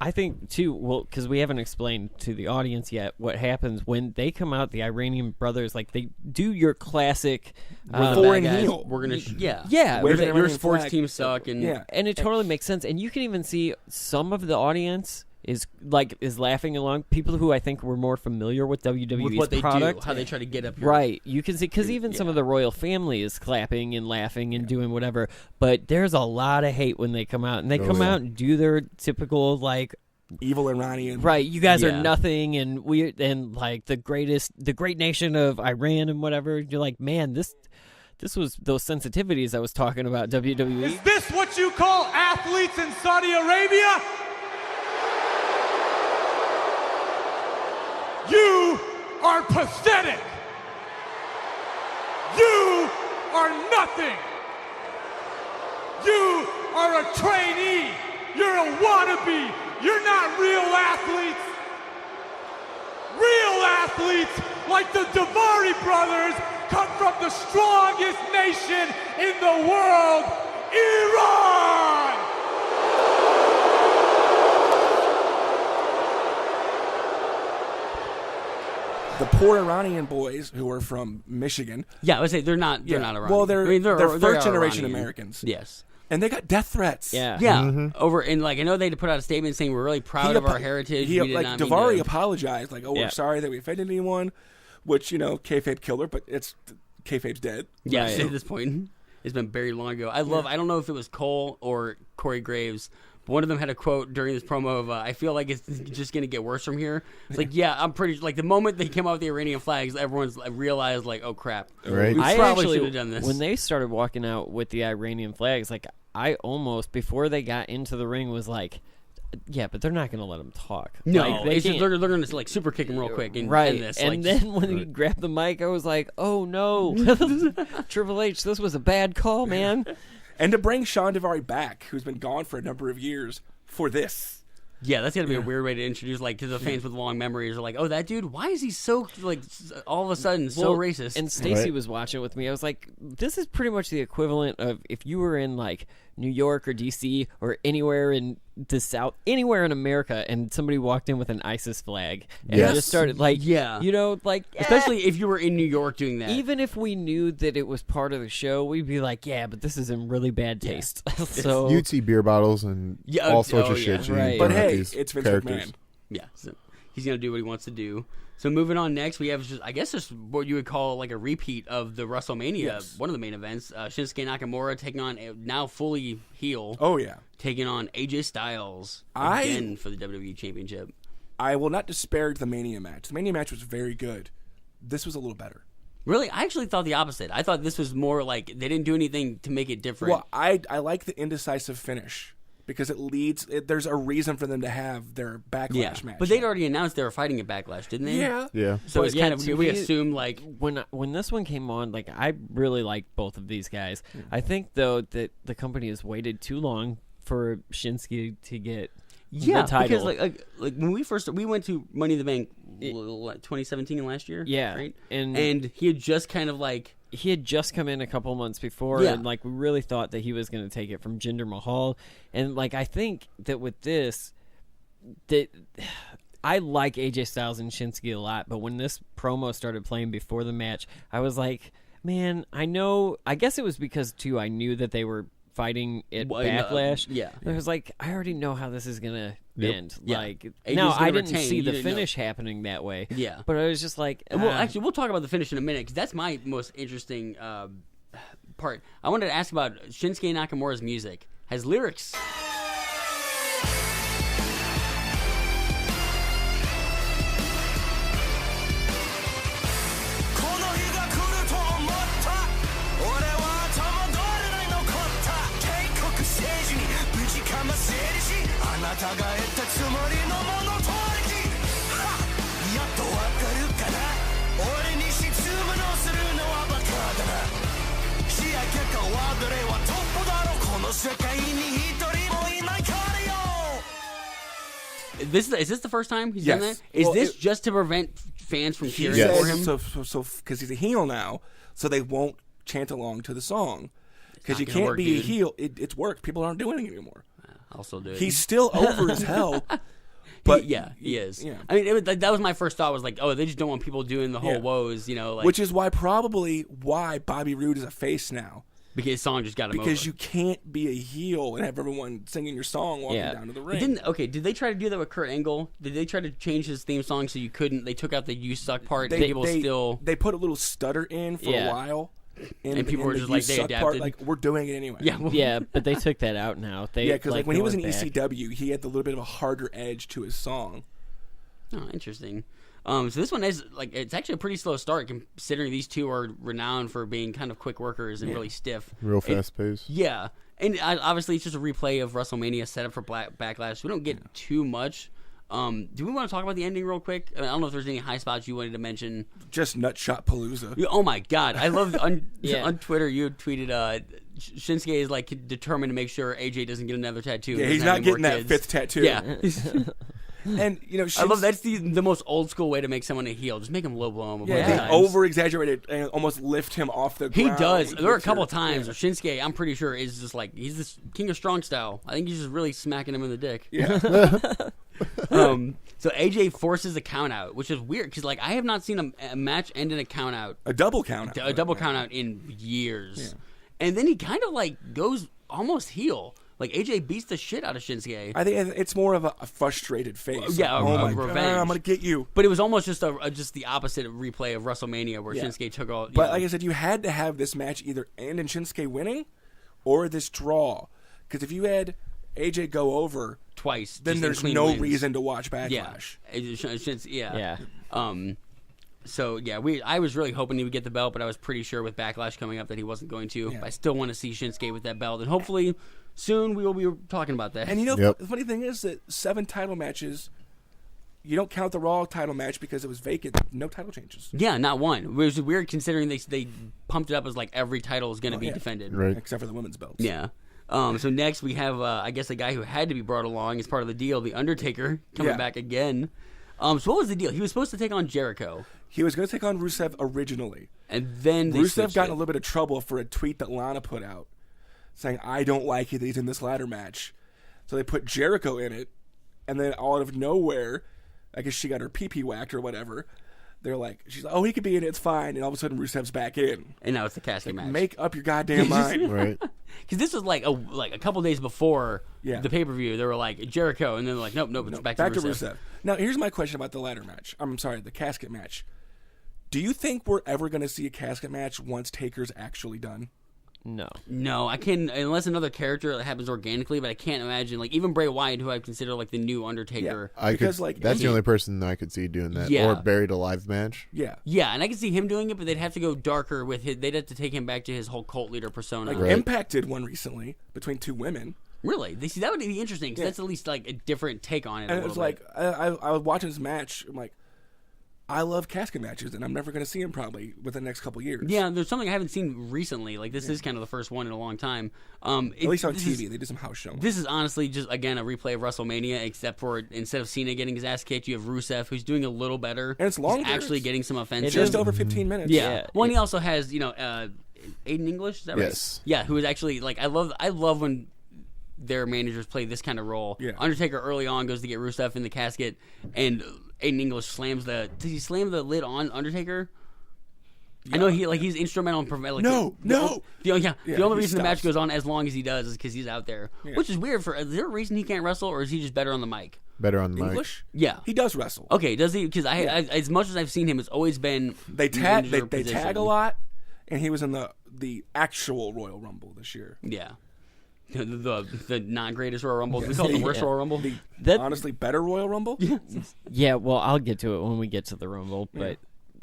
I think, too, because we haven't explained to the audience yet what happens when they come out, the Iranian brothers, they do your classic... foreign heel. We're going to... Yeah. Your sports teams suck. And it totally makes sense. And you can even see some of the audience... is laughing along. People who I think were more familiar with WWE's with what they product, do, how they try to get up here. Right? You can see because even some of the royal family is clapping and laughing and doing whatever. But there's a lot of hate when they come out, and they come out and do their typical evil Iranian. Right, you guys are nothing, and the great nation of Iran and whatever. You're like, man, this was those sensitivities I was talking about. WWE. Is this what you call athletes in Saudi Arabia? You are pathetic. You are nothing. You are a trainee. You're a wannabe. You're not real athletes. Real athletes like the Daivari brothers come from the strongest nation in the world, Iran. The poor Iranian boys who are from Michigan. Yeah, I would say they're not Iranian. Well, they're first generation Iranian. Americans. Yes. And they got death threats. Yeah. Over and I know they had to put out a statement saying we're really proud of our heritage. Daivari apologized, we're sorry that we offended anyone, which kayfabe killed her, but kayfabe's dead. Yes, at this point, it's been buried long ago. I don't know if it was Cole or Corey Graves. But one of them had a quote during this promo of, I feel like it's just going to get worse from here. It's I'm pretty... the moment they came out with the Iranian flags, everyone's realized, oh, crap. Right. We probably should have done this. When they started walking out with the Iranian flags, I almost, before they got into the ring, was yeah, but they're not going to let them talk. No, they're going to super kick him real quick and end this. And then when he grabbed the mic, I was like, oh, no. Triple H, this was a bad call, man. And to bring Sean Daivari back, who's been gone for a number of years, for this. Yeah, that's got to be a weird way to introduce, to the fans with long memories. Are oh, that dude, why is he so, all of a sudden so racist? And Stacy was watching with me. I was like, this is pretty much the equivalent of if you were in, New York or D.C. or anywhere in the South, anywhere in America, and somebody walked in with an ISIS flag and just started, especially if you were in New York doing that. Even if we knew that it was part of the show, we'd be like, yeah, but this is in really bad taste. So you'd see beer bottles and all sorts of shit. Right. But hey, it's Vince McMahon. Yeah, so he's going to do what he wants to do. So moving on next, we have just what you would call a repeat of the WrestleMania, one of the main events. Shinsuke Nakamura taking on now fully heel. Oh yeah, taking on AJ Styles again for the WWE Championship. I will not disparage the Mania match. The Mania match was very good. This was a little better. Really, I actually thought the opposite. I thought this was more they didn't do anything to make it different. Well, I like the indecisive finish because it leads. There's a reason for them to have their Backlash match. But they'd already announced they were fighting at Backlash, didn't they? Yeah. So it's kind of to we me, assume like when this one came on, like I really liked both of these guys. I think though that the company has waited too long for Shinsuke to get the title. Because like when we went to Money in the Bank 2017 last year, right? And he had just kind of like he had just come in a couple months before, and like we really thought that he was going to take it from Jinder Mahal, and like I think that with this, that I like AJ Styles and Shinsuke a lot, but when this promo started playing before the match, I was like, man, I guess it was because too I knew that they were fighting at Backlash. I was like, I already know how this is gonna end. Like, no, I didn't see the finish happening that way. But I was just like, well, actually, we'll talk about the finish in a minute because that's my most interesting part. I wanted to ask about Shinsuke Nakamura's music. Has lyrics. Is this the first time he's done that? Is this just to prevent fans from cheering for him? So because he's a heel now, so they won't chant along to the song. Because you can't be a heel. It's worked. People aren't doing it anymore. I'll still do it. He's still over as hell. But he is. Yeah. I mean, that was my first thought. Was like, oh, they just don't want people doing the whole woes, like, which is why Bobby Roode is a face now. Because his song just got him over. Because you can't be a heel and have everyone singing your song walking down to the ring. Did they try to do that with Kurt Angle? Did they try to change his theme song so you couldn't? They took out the "You Suck" part. They put a little stutter in for a while. And people were just like, they adapted. Part, like, we're doing it anyway. Yeah, but they took that out now. Because like when he was in ECW, he had a little bit of a harder edge to his song. Oh, interesting. So this one is like it's actually a pretty slow start considering these two are renowned for being kind of quick workers and really stiff, real fast paced. Yeah, and obviously it's just a replay of WrestleMania set up for Backlash. We don't get too much. Do we want to talk about the ending real quick? I don't know if there's any high spots you wanted to mention. Just Nutshot Palooza. Oh my God, I love on Twitter you tweeted Shinsuke is like determined to make sure AJ doesn't get another tattoo. Yeah, he's not getting that fifth tattoo. Yeah. And I love that's the most old school way to make someone a heel. Just make him low blow him. Yeah, they over exaggerated and almost lift him off the ground. He does. There are a couple of times where Shinsuke, I'm pretty sure, is just like he's this King of Strong style. I think he's just really smacking him in the dick. Yeah. So AJ forces a count out, which is weird because like I have not seen a match end in a count out. A double count out. A double count out in years. Yeah. And then he kind of like goes almost heel. Like, AJ beats the shit out of Shinsuke. I think it's more of a frustrated face. Yeah, oh my revenge. God, I'm going to get you. But it was almost just the opposite replay of WrestleMania where Shinsuke took all... But like I said, you had to have this match either end in Shinsuke winning or this draw. Because if you had AJ go over... twice, then there's no reason to watch Backlash. Yeah. So, I was really hoping he would get the belt, but I was pretty sure with Backlash coming up that he wasn't going to. Yeah. I still want to see Shinsuke with that belt, and hopefully soon we will be talking about that. And the funny thing is that 7 title matches, you don't count the Raw title match because it was vacant. No title changes. Yeah, not one. It was weird considering they pumped it up as like every title is going to be defended. Right. Except for the women's belts. Yeah. So next we have, I guess, a guy who had to be brought along as part of the deal, the Undertaker, coming back again. So what was the deal? He was supposed to take on Jericho. He was going to take on Rusev originally. And then Rusev got in a little bit of trouble for a tweet that Lana put out saying, I don't like it that he's in this ladder match. So they put Jericho in it, and then out of nowhere, I guess she got her pee-pee whacked or whatever. They're like, she's like, oh, he could be in it, it's fine. And all of a sudden, Rusev's back in. And now it's the casket match. Make up your goddamn mind. Right. Because this was like a couple days before the pay-per-view. They were like, Jericho, and then they're like, nope, it's back to Rusev. Now, here's my question about the ladder match. I'm sorry, the casket match. Do you think we're ever going to see a casket match once Taker's actually done? No, I can't, unless another character that happens organically, but I can't imagine, like, even Bray Wyatt, who I consider, like, the new Undertaker. Yeah, that's the only person I could see doing that. Yeah. Or buried alive match. Yeah. Yeah, and I could see him doing it, but they'd have to go darker with they'd have to take him back to his whole cult leader persona. Like, Impact did one recently between 2 women. Really? See, that would be interesting because that's at least like a different take on it. And it was like I was watching this match. I'm like, I love casket matches, and I'm never going to see them probably within the next couple of years. Yeah, there's something I haven't seen recently. Like this is kind of the first one in a long time. At least on TV, they did some house shows. This is honestly just again a replay of WrestleMania, except for instead of Cena getting his ass kicked, you have Rusev who's doing a little better. And it's longer. He's actually getting some offense. Just over 15 minutes. Yeah. Well, and he also has Aiden English. Is that right? Yes. Yeah, who is actually like I love when their managers play this kind of role. Yeah. Undertaker early on goes to get Rusev in the casket, and Aiden English slams does he slam the lid on Undertaker? Yeah. I know he's instrumental in preventing. The only reason the match goes on as long as he does is because he's out there, which is weird. Is there a reason he can't wrestle, or is he just better on the mic? Better on the English? mic. Yeah, he does wrestle. Okay, does he? Because I as much as I've seen him, it's always been they tag a lot, and he was in the actual Royal Rumble this year. Yeah. The non-greatest Royal Rumble. We call it the worst Royal Rumble. Honestly, better Royal Rumble? Yeah, well, I'll get to it when we get to the Rumble, but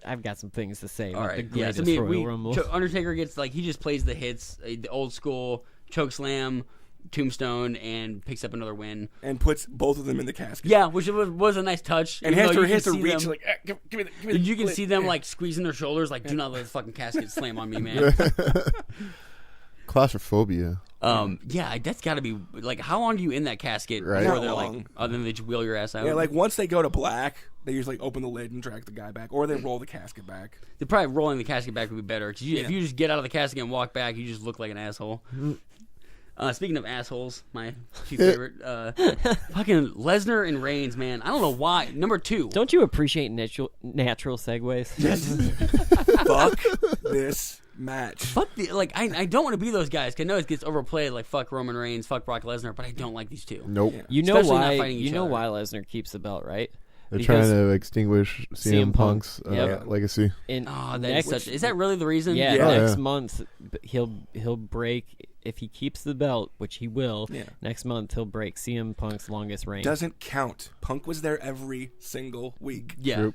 I've got some things to say about the greatest Royal Rumble. Undertaker gets, he just plays the hits, the old school choke slam, tombstone, and picks up another win. And puts both of them in the casket. Yeah, which was a nice touch. And has to reach, give me the you can see them, squeezing their shoulders, do not let the fucking casket slam on me, man. Claustrophobia. Yeah, that's got to be how long are you in that casket before they're other than they just wheel your ass out? Yeah, once they go to black, they usually open the lid and drag the guy back, or they roll the casket back. They're probably rolling the casket back would be better because if you just get out of the casket and walk back, you just look like an asshole. Speaking of assholes, my two favorite, fucking Lesnar and Reigns, man. I don't know why. Number 2. Don't you appreciate natural segues? Yes. Fuck this match. Fuck I don't want to be those guys. Cause I know it gets overplayed. Fuck Roman Reigns, fuck Brock Lesnar, but I don't like these two. Nope. Yeah. You know why? You know why Lesnar keeps the belt, right? They're trying to extinguish CM Punk's legacy. Is that really the reason? Yeah. Next month he'll break. If he keeps the belt, which he will, next month he'll break CM Punk's longest reign. Doesn't count. Punk was there every single week. Yeah. True.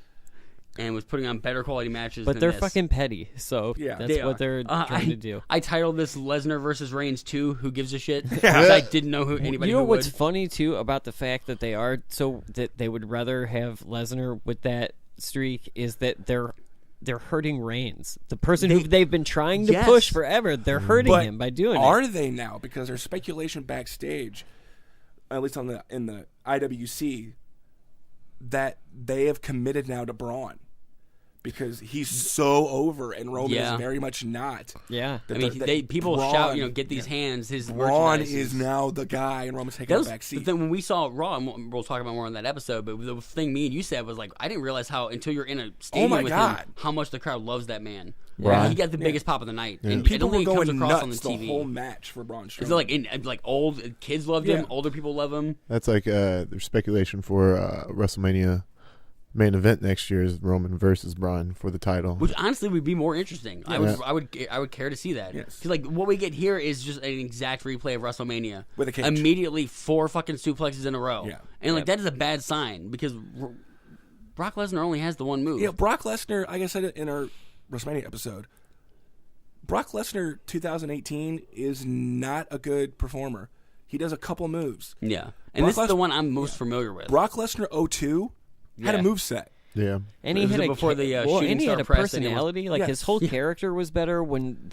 And was putting on better quality matches. But than they're this. fucking petty, so that's what they're trying to do. I titled this Lesnar versus Reigns 2. Who gives a shit? Because I didn't know who anybody. You know what's would. funny too about the fact that they are so that they would rather have Lesnar with that streak is that they're hurting Reigns, the person who they've been trying to push forever. They're hurting him by doing it. Are they now? Because there's speculation backstage, at least in the IWC, that they have committed now to Braun. Because he's so over, and Roman is very much not. Yeah, people Braun, shout, get these hands. His Braun is now the guy, and Roman's taking the back seat. The thing when we saw Raw, and we'll talk about more on that episode. But the thing me and you said was I didn't realize how until you're in a stadium with him, how much the crowd loves that man. Yeah. He got the biggest pop of the night, and people were going comes across nuts on the TV. The whole match for Braun Strowman. Is it old kids loved him, older people love him. That's there's speculation for WrestleMania. Main event next year is Roman versus Braun for the title, which honestly would be more interesting. Yeah. I would care to see that. Yes. Because what we get here is just an exact replay of WrestleMania with a cage. Immediately 4 fucking suplexes in a row. Yeah. And that is a bad sign because Brock Lesnar only has the one move. Yeah, Brock Lesnar, like I said in our WrestleMania episode, Brock Lesnar 2018 is not a good performer. He does a couple moves. Yeah, and this is the one I'm most familiar with. Brock Lesnar 02 had a moveset. Yeah, and he had before the and he had a personality. His whole Yeah. character was better when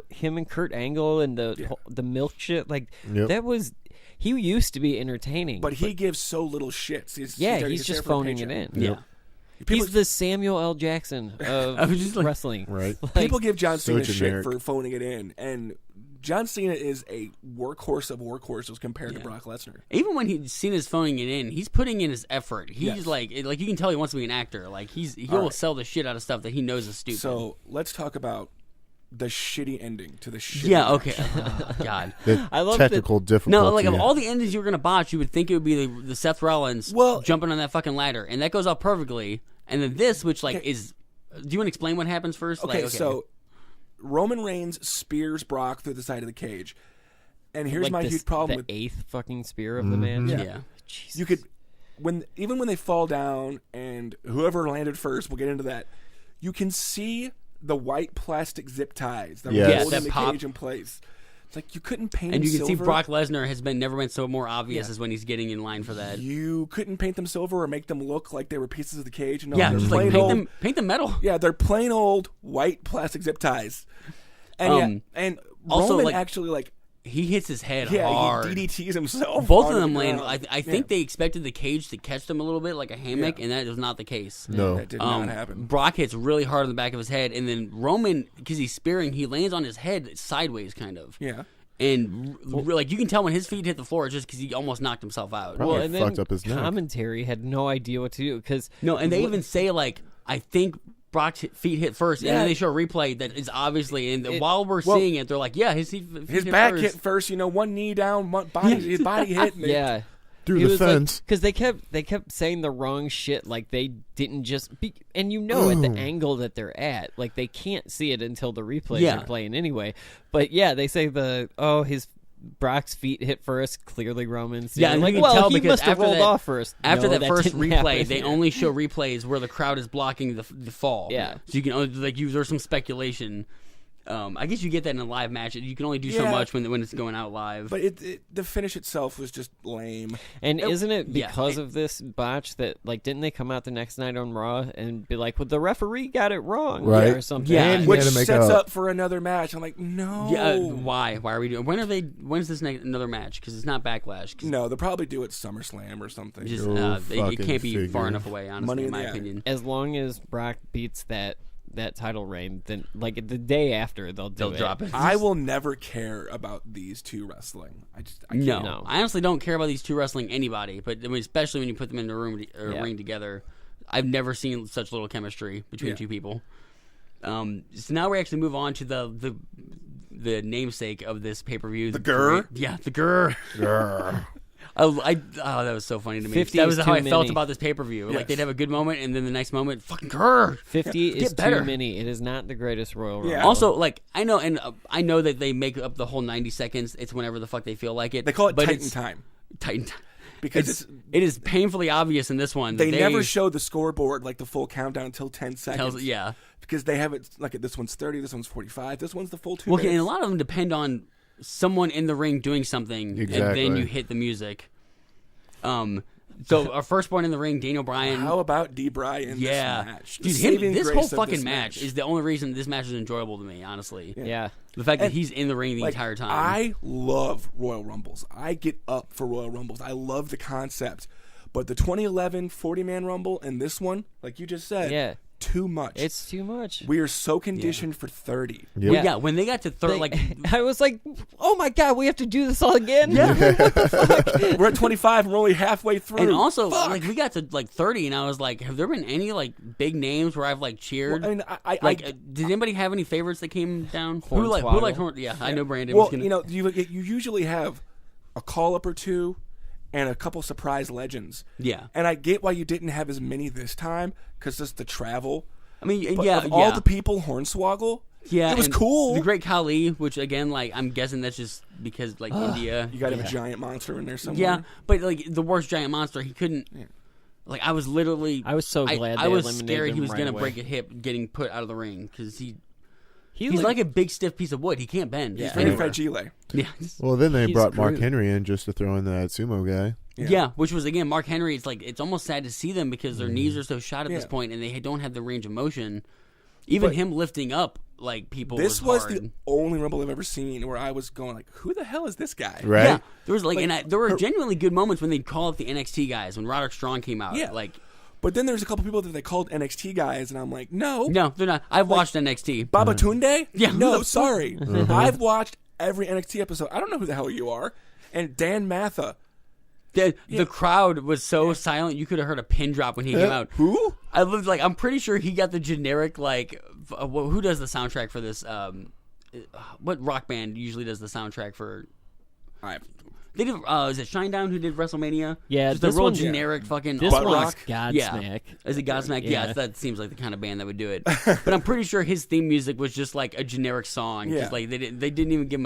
him and Kurt Angle and the milk shit. That was he used to be entertaining, but he gives so little shits. He's just phoning it in. Yeah. He's the Samuel L. Jackson of wrestling. Right. People give John Cena shit generic. for phoning it in, and John Cena is a workhorse of workhorses compared to Brock Lesnar. Even when Cena's phoning it in, he's putting in his effort. He's like you can tell he wants to be an actor. He'll sell the shit out of stuff that he knows is stupid. So let's talk about the shitty ending to the shitty Yeah, match. okay. Oh, God. I love technical difficulty. No, of all the endings you were going to botch, you would think it would be the Seth Rollins jumping on that fucking ladder. And that goes off perfectly. And then this, which is... Do you want to explain what happens first? Okay, so Roman Reigns spears Brock through the side of the cage. And here's my huge problem with... the 8th fucking spear of the man? Yeah. Jesus. You could... Even when they fall down and whoever landed first, we'll get into that, you can see the white plastic zip ties that were holding the cage in place. It's like you couldn't paint And them you can silver. see Brock Lesnar has never been so more obvious as when he's getting in line for that. You couldn't paint them silver or make them look like they were pieces of the cage. No, Yeah, they're just like plain paint them metal. Yeah, they're plain old white plastic zip ties. And and also, Roman like, actually like he hits his head he hard. DDTs himself. Both of onto them the land. ground. I think they expected the cage to catch them a little bit like a hammock, and that was not the case. No. That did not happen. Brock hits really hard on the back of his head, and then Roman, because he's spearing, he lands on his head sideways, kind of. Yeah. And like you can tell when his feet hit the floor, it's just because he almost knocked himself out. Probably and fucked then up his neck. commentary had no idea what to do because No, and they even say like, I think Brock's feet hit first, and then they show a replay that is obviously. And while we're seeing it, they're like, "Yeah, his feet His hit back first. hit first. One knee down, his body hit. And yeah. Through He the was like- fence. Because they kept saying the wrong shit. Like they didn't just be, and at the angle that they're at, like they can't see it until the replays are playing anyway. But yeah, they say his Brock's feet hit first. Clearly Roman's. Yeah, and like you can tell he because must have after rolled that, off first. After No, that first didn't replay, happen. they only show replays where the crowd is blocking the fall. Yeah. so you can only there's some speculation. I guess you get that in a live match. You can only do so much when it's going out live. But the finish itself was just lame. And isn't it because of this botch that didn't they come out the next night on Raw and be like, well, the referee got it wrong, Right. or something? Yeah. And he Which had to make sets a- up for another match. I'm like, no. Yeah, why? Why are we doing? When's this another match? Because it's not Backlash. 'Cause No, they'll probably do it SummerSlam or something. just, Go it can't be fucking far figure. enough away, honestly, Money in in my the opinion. As long as Brock beats that title reign, then the day after they'll drop it. I will never care about these two wrestling. I can't. No, I honestly don't care about these two wrestling anybody, but I mean, especially when you put them in a ring together. I've never seen such little chemistry between two people. So now we actually move on to the namesake of this pay-per-view. The Grr? Yeah, the Grr. Grr. That was so funny to me. 50 That was is how too I felt many. about this pay-per-view. Yes. Like they'd have a good moment, and then the next moment, fucking Grr. 50 is Get better. too many. It is not the greatest Royal Rumble. Yeah. Also, like I know, and I know that they make up the whole 90 seconds. It's whenever the fuck they feel like it. They call it but Titan it's time Titan. because It is painfully obvious in this one. they that never show the scoreboard like the full countdown until 10 seconds. tells, yeah. Because they have it like this one's 30, this one's 45, this one's the full 2 Well, minutes. and a lot of them depend on someone in the ring doing something, and Exactly. then you hit the music. So our first point in the ring, Daniel Bryan. How about D. Bryan in this match? The Dude, saving this grace whole of fucking this match is the only reason this match is enjoyable to me, honestly. Yeah. The fact that And, he's in the ring the like, entire time. I love Royal Rumbles. I get up for Royal Rumbles. I love the concept. But the 2011 40-man Rumble and this one, like you just said, Yeah. too much. It's too much. We are so conditioned for 30. Yep. Well, yeah, when they got to third, They- like, I was like, oh my god, we have to do this all again? yeah. We're at 25 and we're only halfway through. And also, Fuck. like, we got to like 30, and I was like, have there been any like big names where I've like cheered? Well, I mean, I like, did anybody have any favorites that came down? Who Hornswoggle. like Horn? Yeah, I know Brandon was well, gonna. you usually have a call-up or two and a couple surprise legends. Yeah. And I get why you didn't have as many this time, because just the travel. I mean, But yeah, of all the people, Hornswoggle, yeah, it was and cool. The Great Khali, which again, like, I'm guessing that's just because like India. You got to have a giant monster in there somewhere. Yeah, but like the worst giant monster, he couldn't. Like I was literally. I was so glad I they was eliminated scared he him was right gonna away. break a hip getting put out of the ring because he's like a big stiff piece of wood. He can't bend. Yeah. Just Very anywhere. fragile. Yeah. Well, then they He's brought Mark Groot. Henry in just to throw in that sumo guy. Yeah, which was again Mark Henry. It's like it's almost sad to see them because their Mm-hmm. knees are so shot at this Yeah. point, and they don't have the range of motion. Even But him lifting up like people. This was hard. the only Rumble I've ever seen where I was going like, who the hell is this guy? Right? Yeah, there was there were genuinely good moments when they'd call up the NXT guys when Roderick Strong came out. Yeah. Like But then there's a couple people that they called NXT guys, and I'm like, no. no, they're not. I've watched NXT. Babatunde? Yeah, who No, the sorry. I've watched every NXT episode. I don't know who the hell you are. And Dan Matha. The crowd was so silent you could have heard a pin drop when he came out. Who? I lived like I'm pretty sure he got the generic like who does the soundtrack for this? What rock band usually does the soundtrack for? They did. Is it Shinedown who did WrestleMania? Yeah, just a this real one's- generic fucking. This alt one's rock. Godsmack. Is it Godsmack? Yeah. Yeah. That seems like the kind of band that would do it. But I'm pretty sure his theme music was just like a generic song. Yeah. Just like they didn't even give him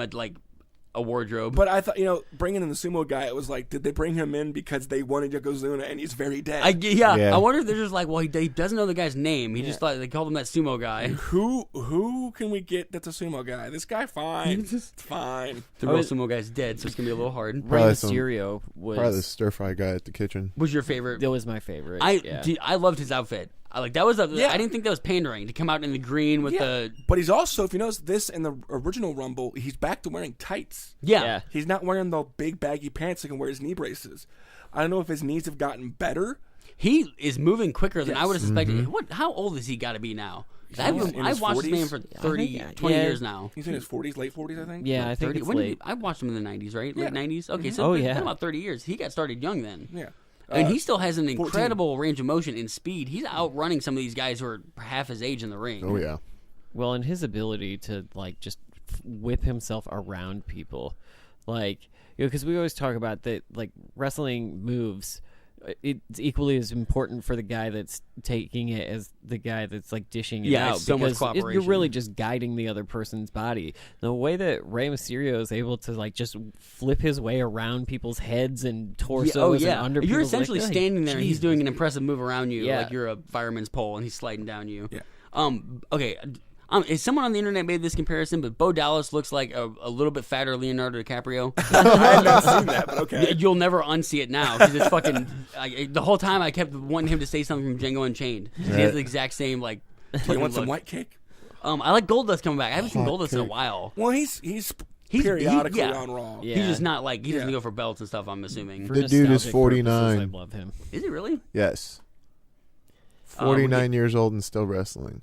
a a wardrobe. But I thought, bringing in the sumo guy, it was like, did they bring him in because they wanted Yokozuna and he's very dead? Yeah. Yeah. I wonder if they're just like, well, he doesn't know the guy's name. He just thought they called him that sumo guy. Who can we get that's a sumo guy? This guy, fine. It's fine. The real sumo guy's dead, so it's gonna be a little hard. Rey Probably Mysterio Probably the was stir fry guy at the kitchen. Was your favorite? that was my favorite. I loved his outfit. I didn't think that was pandering to come out in the green with the. But he's also, if you notice this in the original Rumble, he's back to wearing tights. Yeah. He's not wearing the big baggy pants that can wear his knee braces. I don't know if his knees have gotten better. He is moving quicker than I would have suspected. Mm-hmm. How old is he got to be now? in his I've watched 40s? this man for 20 years now. He's in his 40s, late 40s, I think. Yeah, I think 30. it's When late. I watched him in the 90s, right? Late 90s? Okay, so Oh, it's yeah. been about 30 years. He got started young then. Yeah. And he still has an 14. incredible range of motion and speed. He's outrunning some of these guys who are half his age in the ring. Oh yeah. Well, and his ability to just whip himself around people, because we always talk about that, wrestling moves. It's equally as important for the guy that's taking it as the guy that's dishing it out. It's so much because cooperation. you're really just guiding the other person's body. The way that Rey Mysterio is able to just flip his way around people's heads and torsos and under You're people's essentially standing there and he's Jesus. doing an impressive move around you, Yeah. like you're a fireman's pole and he's sliding down you. Yeah. Okay. Is someone on the internet made this comparison? But Bo Dallas looks like a little bit fatter Leonardo DiCaprio. I have not seen that, but okay. You'll never unsee it now because it's fucking. The whole time I kept wanting him to say something from Django Unchained. He has the exact same Do you want some white cake? I like Goldust coming back. I haven't seen Goldust in a while. Well, he's periodically yeah. on Raw. Yeah. He's just not he doesn't go for belts and stuff. I'm assuming. For The dude is nostalgic 49. purposes, I love him. Is he really? Yes. 49 years old and still wrestling.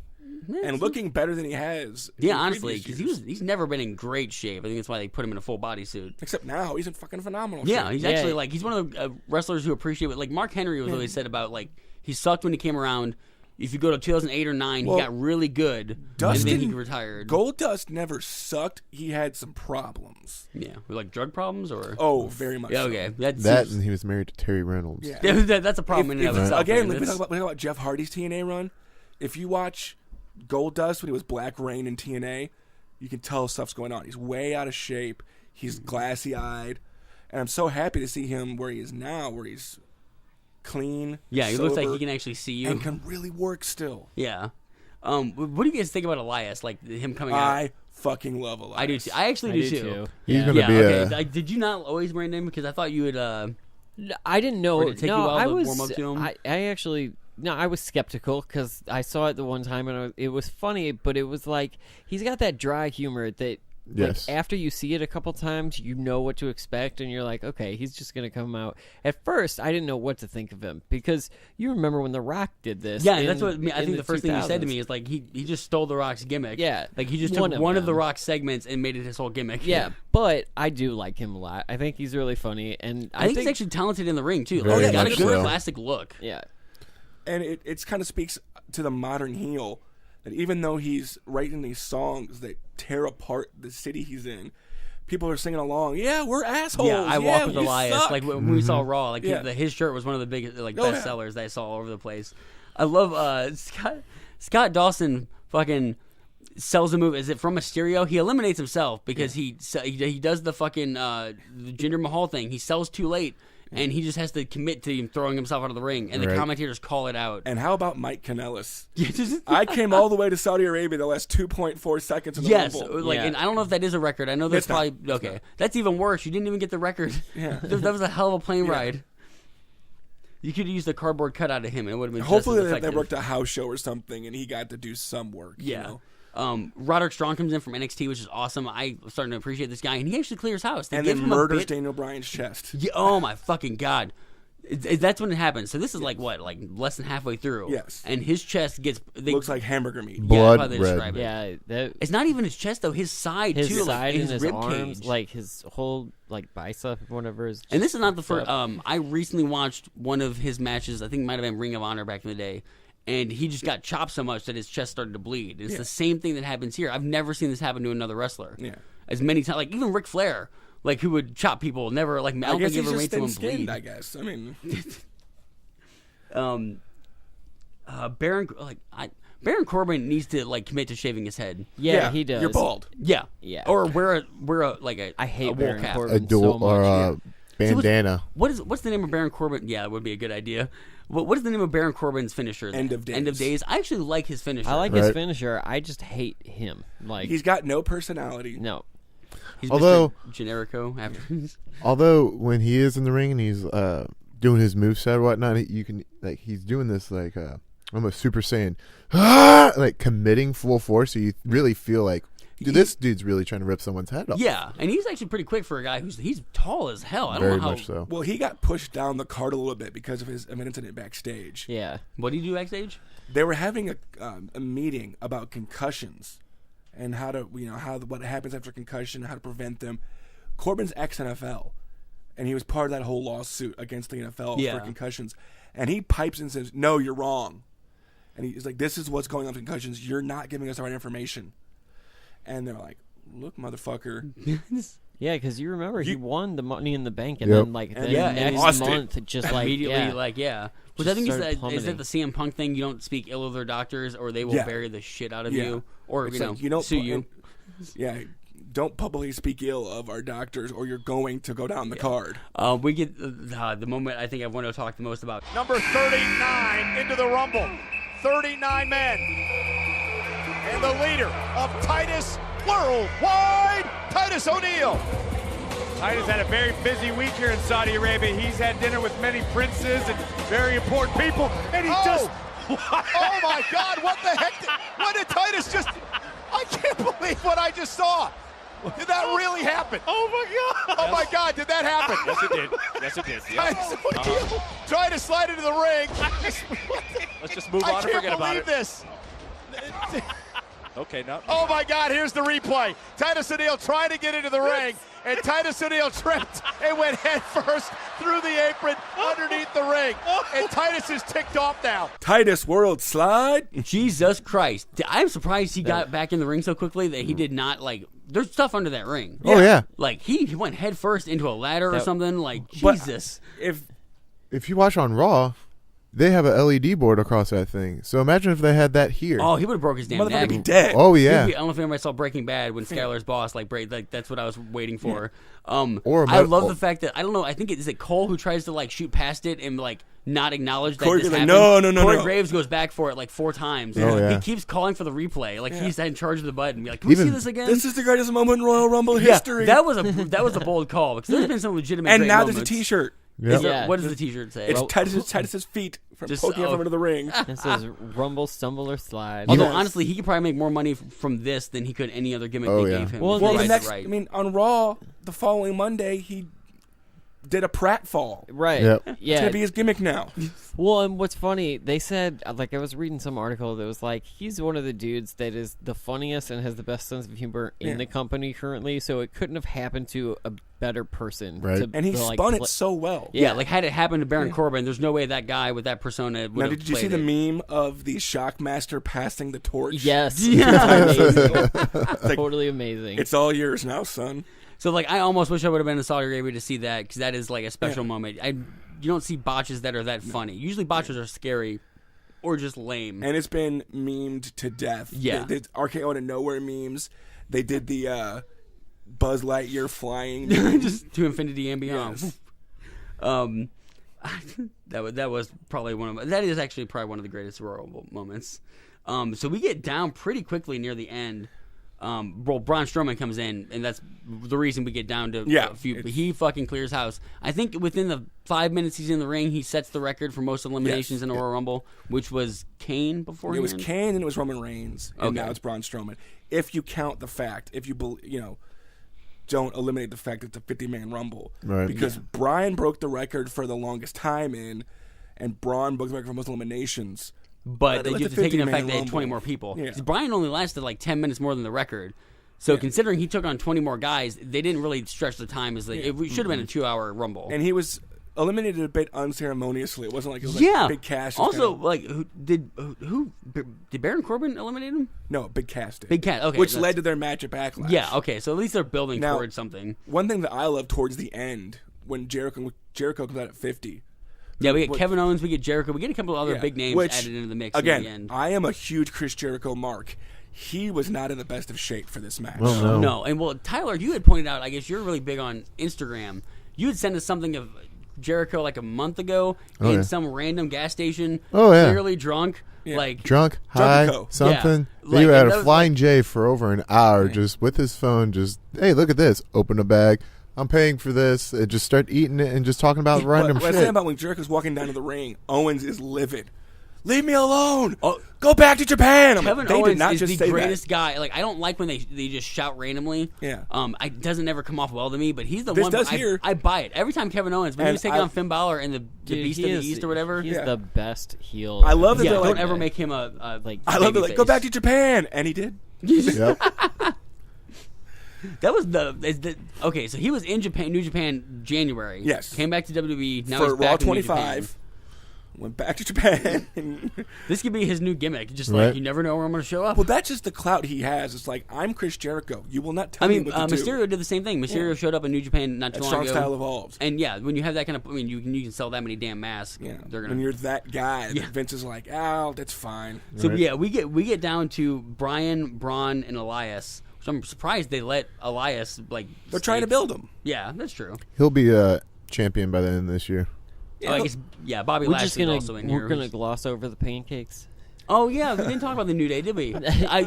And looking better than he has. Yeah, in honestly, previous because years. he's never been in great shape. I think that's why they put him in a full bodysuit. Except now, he's in fucking phenomenal Yeah, shape. he's Yeah. actually he's one of the wrestlers who appreciate it. Like Mark Henry was always said about he sucked when he came around. If you go to 2008 or 9, Well, he got really good, Dustin, and then he retired. Goldust never sucked. He had some problems. Yeah, like drug problems or Oh, very much. yeah, so. okay, That and he was married to Terry Reynolds. Yeah. that's a problem in and of itself. Again, man. we talk about Jeff Hardy's TNA run. If you watch Goldust when he was Black Rain in TNA, you can tell stuff's going on. He's way out of shape. He's glassy-eyed. And I'm so happy to see him where he is now, where he's clean, Yeah, he looks like sober, he can actually see you. and can really work still. Yeah. What do you guys think about Elias? Like him coming out? I fucking love Elias. I do too. I actually do too. He's Yeah. gonna Yeah. be Okay. Did you not always brand him? Because I thought you would. I didn't know. Or did it take you a while I to was. warm up to him? I actually. No, I was skeptical because I saw it the one time and it was funny, but it was he's got that dry humor that. Yes. After you see it a couple times, you know what to expect, and you're like, okay, he's just gonna come out. At first, I didn't know what to think of him because you remember when The Rock did this. Yeah, in- that's what I in think. The first thing you said to 2000s. me is he just stole The Rock's gimmick. Yeah, like he just one took of one of The them. Rock's segments and made it his whole gimmick. Yeah, but I do like him a lot. I think he's really funny, and I think he's actually talented in the ring too. Very He's got a much good so. classic look. yeah. And it kind of speaks to the modern heel that even though he's writing these songs that tear apart the city he's in, people are singing along. Yeah, we're assholes. Yeah, I walk with we Elias. suck. Like when we saw Raw, his shirt was one of the biggest Oh, best yeah. sellers that I saw all over the place. I love Scott Dawson. Fucking sells a move. Is it from Mysterio? He eliminates himself because he does the fucking the Jinder Mahal thing. He sells too late. And he just has to commit to him throwing himself out of the ring, and the Right. commentators call it out. And how about Mike Kanellis? I came all the way to Saudi Arabia the last 2.4 seconds of the Yes, Rumble. and I don't know if that is a record. I know there's It's not. probably okay. That's even worse. You didn't even get the record. Yeah. that was a hell of a plane ride. You could have used the cardboard cutout of him, and it would have been Hopefully just as they effective. worked a house show or something, and he got to do some work. Yeah. You know? Roderick Strong comes in from NXT, which is awesome. I'm starting to appreciate this guy, and he actually clears house. They And give then him a murders bit- Daniel Bryan's chest. Yeah, oh my fucking god. That's when it happens. So this is like less than halfway through. Yes. And his chest gets Looks like hamburger meat. Blood how they red. describe it. Yeah, that, It's not even his chest though. His side his too, side like and his rib arms, cage. his whole bicep, whatever. Is And this is not the first. up. I recently watched one of his matches. I think it might have been Ring of Honor back in the day, and he just got chopped so much that his chest started to bleed. It's the same thing that happens here. I've never seen this happen to another wrestler. Yeah. As many times, like even Ric Flair, who would chop people, never I I don't guess think he he's ever just made someone thin-skinned, bleed. I guess. I mean, Baron, Baron Corbin needs to like commit to shaving his head. Yeah, he does. You're bald. Yeah, Yeah. Or wear a like a. I hate a wool Baron cap. Corbin A dual so or much. bandana. What's the name of Baron Corbin? Yeah, that would be a good idea. What is the name of Baron Corbin's finisher? End of Days. End of Days. I actually like his finisher. I like Right. his finisher. I just hate him. Like He's got no personality. no. He's Although- Mr. Generico after. Although when he is in the ring and he's doing his moveset or whatnot, you can like he's doing this like almost Super Saiyan, like committing full force. So you really feel like, dude, this dude's really trying to rip someone's head off. Yeah, and he's actually pretty quick for a guy he's tall as hell. I don't Very know how. much so. Well, he got pushed down the card a little bit because of an incident backstage. Yeah. What do you do backstage? They were having a meeting about concussions and how to what happens after concussion, how to prevent them. Corbin's ex-NFL, and he was part of that whole lawsuit against the NFL Yeah. for concussions. And he pipes in and says, "No, you're wrong." And he's like, "This is what's going on with concussions. You're not giving us the right information." And they're like, "Look, motherfucker." Yeah, because you remember he won the Money in the Bank, and Yep. then like the and next lost it. month, just like Immediately, yeah. like Which Just I think started is that plummeting. the CM Punk thing. You don't speak ill of their doctors, or they will Yeah. bury the shit out of Yeah. you, or It's you like, don't sue you. and- yeah, don't publicly speak ill of our doctors, or you're going to go down the card. We get the moment I think I want to talk the most about. Number 39 into the Rumble. 39 men. And the leader of Titus Worldwide, Titus O'Neil. Titus had a very busy week here in Saudi Arabia. He's had dinner with many princes and very important people, and he just... Oh my God, what the heck? What did Titus just... I can't believe what I just saw. Did that really happen? Oh my God! Oh my God, did that happen? Yes, it did. Yes, it did. Yeah. Titus O'Neil trying to slide into the ring. Let's just move I on and can't forget about believe it. this. Okay, now. Oh my God, here's the replay. Titus O'Neil trying to get into the ring, and Titus O'Neil tripped and went head first through the apron underneath the ring. And Titus is ticked off now. Titus World Slide. Jesus Christ! I'm surprised he got back in the ring so quickly that he did not like. There's stuff under that ring. Oh yeah. Like he went head first into a ladder or something. Like But Jesus. If you watch on Raw, they have a LED board across that thing. So imagine if they had that here. Oh, he would have broke his damn motherfucker neck. be dead. Oh, yeah. I don't know if anybody saw Breaking Bad when Skylar's boss like that's what I was waiting for. Or I love the fact that I don't know. I think is it Cole who tries to like shoot past it and like not acknowledge that Corey this goes like, happened. no, Corey no. Graves goes back for it like 4 times. Oh, yeah. He keeps calling for the replay. Like he's in charge of the button. Be like, can we Even- see this again? This is the greatest moment in Royal Rumble yeah, history. that was a bold call because there's been some legitimate. and great now moments. there's a T-shirt. Yep. What does the T-shirt say? It's Titus's feet from Just- poking from under the ring. It says Rumble, Stumble, or Slide. Although Yes. honestly, he could probably make more money from this than he could any other gimmick Oh, they yeah. gave him. Well, if Well, he the did next, it right. I mean, on Raw, the following Monday, he did a pratfall. Right. Yep. It's Yeah. gonna be his gimmick now. Well, and what's funny, they said, like, I was reading some article that was like, he's one of the dudes that is the funniest and has the best sense of humor in the company currently, so it couldn't have happened to a better person. Right. to, And he like, spun pla- it so well. Yeah, like had it happened to Baron Corbin, there's no way that guy with that persona would Now, have did you see played the it. meme of the Shockmaster passing the torch? Yes. Yeah. Amazing. Totally amazing. It's all yours now, son. So like, I almost wish I would have been in Saudi Arabia to see that because that is like a special moment. You don't see botches that are that funny. Usually botches are scary or just lame. And it's been memed to death. Yeah. They did RKO to Nowhere memes. They did the Buzz Lightyear flying. just to infinity and beyond. Yes. That was probably that is actually probably one of the greatest Royal Rumble moments. So we get down pretty quickly near the end. Braun Strowman comes in, and that's the reason we get down to a few. He fucking clears house. I think within the 5 minutes he's in the ring, he sets the record for most eliminations in a Royal Rumble, which was Kane beforehand. It was Kane and it was Roman Reigns, and Okay. now it's Braun Strowman. If you count the fact, if you don't eliminate the fact that it's a 50-man Rumble, Right. because Bryan broke the record for the longest time and Braun broke the record for most eliminations. But Let you the have to take into 50-man effect they had Rumble. 20 more people. Yeah. 'Cause Bryan only lasted like 10 minutes more than the record. So considering he took on 20 more guys, they didn't really stretch the time. It should have been a 2-hour Rumble. And he was eliminated a bit unceremoniously. It wasn't like it was yeah. like Big Cass. Also, like, did Baron Corbin eliminate him? No, Big Cass did. Big Cass, okay. Which that's- led to their match at Backlash. Yeah, okay. So at least they're building Now- towards something. One thing that I love towards the end, when Jericho comes out at 50, Yeah, we get Kevin Owens, we get Jericho, we get a couple of other big names Which, added into the mix again, in the end. I am a huge Chris Jericho mark. He was not in the best of shape for this match. Well, No, and Tyler, you had pointed out, I guess you're really big on Instagram. You had sent us something of Jericho like a month ago in some random gas station, clearly drunk. Yeah. Like drunk, high, something. Yeah. You had Like, a Flying J for over an hour, just with his phone. Just hey, look at this. Open a bag. I'm paying for this. And just start eating it and just talking about random What I say shit. about when Jericho's walking down to the ring, Owens is livid. Leave me alone. Go back to Japan. Kevin they Owens did not is just the say greatest guy. Like I don't like when they just shout randomly. Yeah. It doesn't ever come off well to me. But he's the This one. does here. I buy it every time. Kevin Owens when he was taking on Finn Balor and the Beast of the East or whatever. He's the best heel. I love that they're don't like, ever make him a like. I love that like, go back to Japan, and he did. Yep. That was okay. So he was in Japan, New Japan, January. Yes. Came back to WWE. Now For he's back Raw in New 25. Japan. Went back to Japan. This could be his new gimmick. Just Right. like you never know where I'm going to show up. Well, that's just the clout he has. It's like, I'm Chris Jericho. You will not tell me what to Mysterio do. did the same thing. Mysterio showed up in New Japan not too And long Strong ago. Style evolved. And yeah, when you have that kind of, you can sell that many damn masks. Yeah. They're When gonna. you're that guy, that Vince is like, that's fine. So yeah, we get down to Brian, Braun, and Elias. So I'm surprised they let Elias They're trying to build him. Yeah, that's true. He'll be a champion by the end of this year. Yeah, I guess Bobby We're Lashley's just gonna also in here. we're gonna gloss over the pancakes. Oh yeah, we didn't talk about the New Day, did we?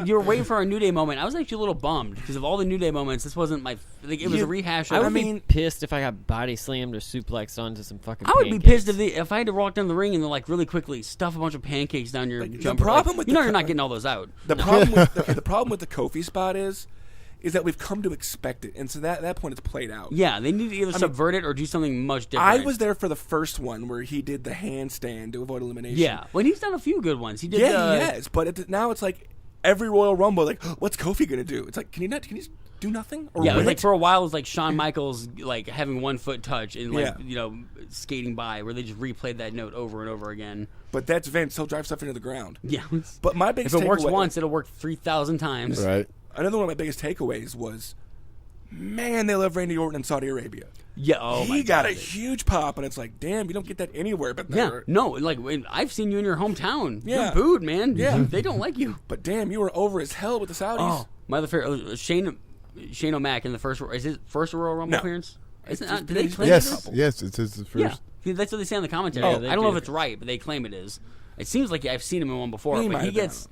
You were waiting for our New Day moment. I was actually a little bummed because of all the New Day moments. This wasn't my. It was a rehash. I would be pissed if I got body slammed or suplexed onto some fucking. I would be pancakes. pissed if I had to walk down the ring and then really quickly stuff a bunch of pancakes down your jumper. The problem with you're not getting all those out. The problem with the problem with the Kofi spot is that we've come to expect it, and so at that point it's played out. Yeah, they need to either subvert it or do something much different. I was there for the first one where he did the handstand to avoid elimination. Yeah, well, he's done a few good ones. He did. He has, but now it's like every Royal Rumble, like, what's Kofi gonna do? It's like, can you just do nothing? Or yeah, it was win like it? for a while it was like Shawn Michaels having 1 foot touch and skating by, where they just replayed that note over and over again. But that's Vince. He'll drive stuff into the ground. Yeah, but my biggest if it works takeaway- once, it'll work 3,000 times. Right. Another one of my biggest takeaways was, man, they love Randy Orton in Saudi Arabia. Yeah, oh my He got God. a huge pop, and it's like, damn, you don't get that anywhere but Yeah, there. no, I've seen you in your hometown. Yeah. You're booed, man. Yeah. They don't like you. But damn, you were over as hell with the Saudis. Oh, my other favorite, Shane O'Mac in the first. Is his first Royal Rumble No. appearance? It's Did just they been- claim Yes, it is? yes, it's his first. Yeah, that's what they say on the commentary. Oh, I they don't know do. if it's right, but they claim it is. It seems like I've seen him in one before, He but might he have been. gets.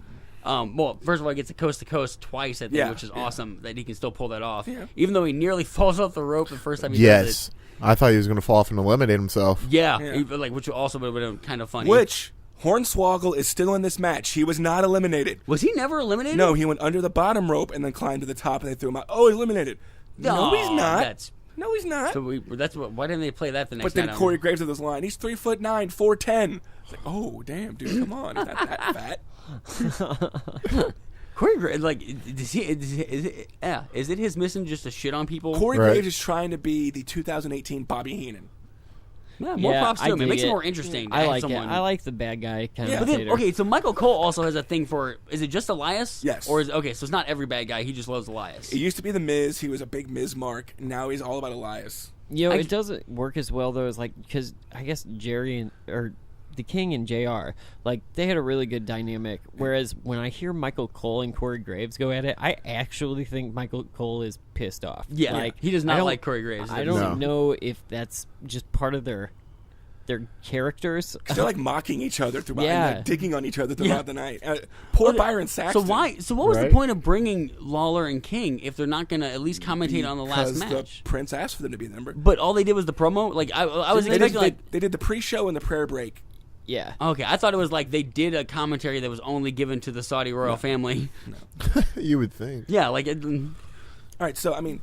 Well, first of all, he gets a coast to coast twice, I think, Yeah, which is yeah. awesome that he can still pull that off. Yeah. Even though he nearly falls off the rope the first time he does Yes. it. I thought he was going to fall off and eliminate himself. Yeah, Yeah. which also would have been kind of funny. Which, Hornswoggle is still in this match. He was not eliminated. Was he never eliminated? No, he went under the bottom rope and then climbed to the top, and they threw him out. Oh, he's eliminated. No, he's not. That's, No, he's not. so why didn't they play that the next But then night? Corey Graves with this line. He's 3'9", 4'10". It's like, oh, damn, dude, come on. He's not that fat. Corey Graves, is it his mission just to shit on people? Corey Right. Graves is trying to be the 2018 Bobby Heenan. Yeah, more props to I him. It dig makes it more interesting. To I have like someone. it. I like the bad guy kind Yeah. of But then, commentator. okay, so Michael Cole also has a thing for. Is it just Elias? Yes. Or so it's not every bad guy. He just loves Elias. It used to be The Miz. He was a big Miz mark. Now he's all about Elias. It doesn't work as well though as because I guess Jerry or the King and JR they had a really good dynamic. Whereas when I hear Michael Cole and Corey Graves go at it, I actually think Michael Cole is pissed off. Yeah, he does not I don't- like Corey Graves. I don't know if that's just part of their characters. 'Cause they're mocking each other throughout, Yeah. and, digging on each other throughout the night. Poor Byron Saxton. So what was the Right. point of bringing Lawler and King if they're not going to at least commentate on the last Because match? the Prince asked for them to be there. Remember? But all they did was the promo. I was They did, expecting they did the pre-show and the prayer break. Yeah. Okay, I thought it was they did a commentary that was only given to the Saudi royal family. You would think. Yeah, All right, so, I mean,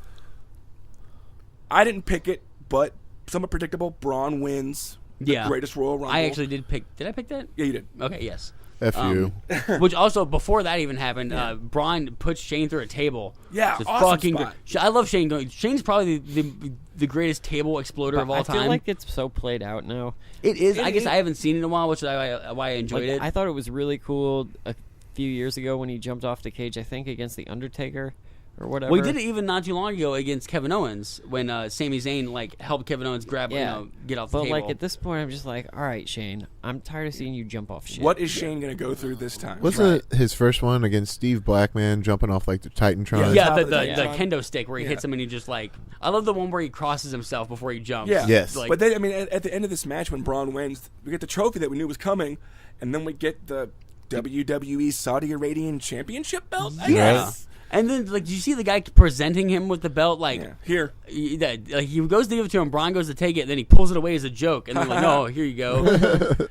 I didn't pick it, but somewhat predictable. Braun wins the greatest Royal Rumble. I actually did pick. Did I pick that? Yeah, you did. Okay, yes. F you. Which also, before that even happened, Braun puts Shane through a table. Yeah, It's awesome fucking spot. I love Shane going. Shane's probably the greatest table exploder of all I time. feel like it's so played out now. It is. I guess I haven't seen it in a while, which is why I enjoyed it. I thought it was really cool a few years ago when he jumped off the cage, I think against the Undertaker, or whatever. Well, he did it even not too long ago against Kevin Owens when Sami Zayn like helped Kevin Owens grab, get off the but table. like at this point, I'm just like, all right, Shane, I'm tired of seeing you jump off shit. What is Shane going to go through this time? Wasn't it his first one against Steve Blackman jumping off like the Titantron? Yeah, top the of the Titantron. kendo stick where he hits him and he just like. I love the one where he crosses himself before he jumps. Yeah. Yes. But then, I mean, at the end of this match when Braun wins, we get the trophy that we knew was coming, and then we get the WWE Saudi Arabian Championship belt, I guess. And then, like, did you see the guy presenting him with the belt? Like, Here. He goes to give it to him. Braun goes to take it, and then he pulls it away as a joke. And they're like, no, here you go.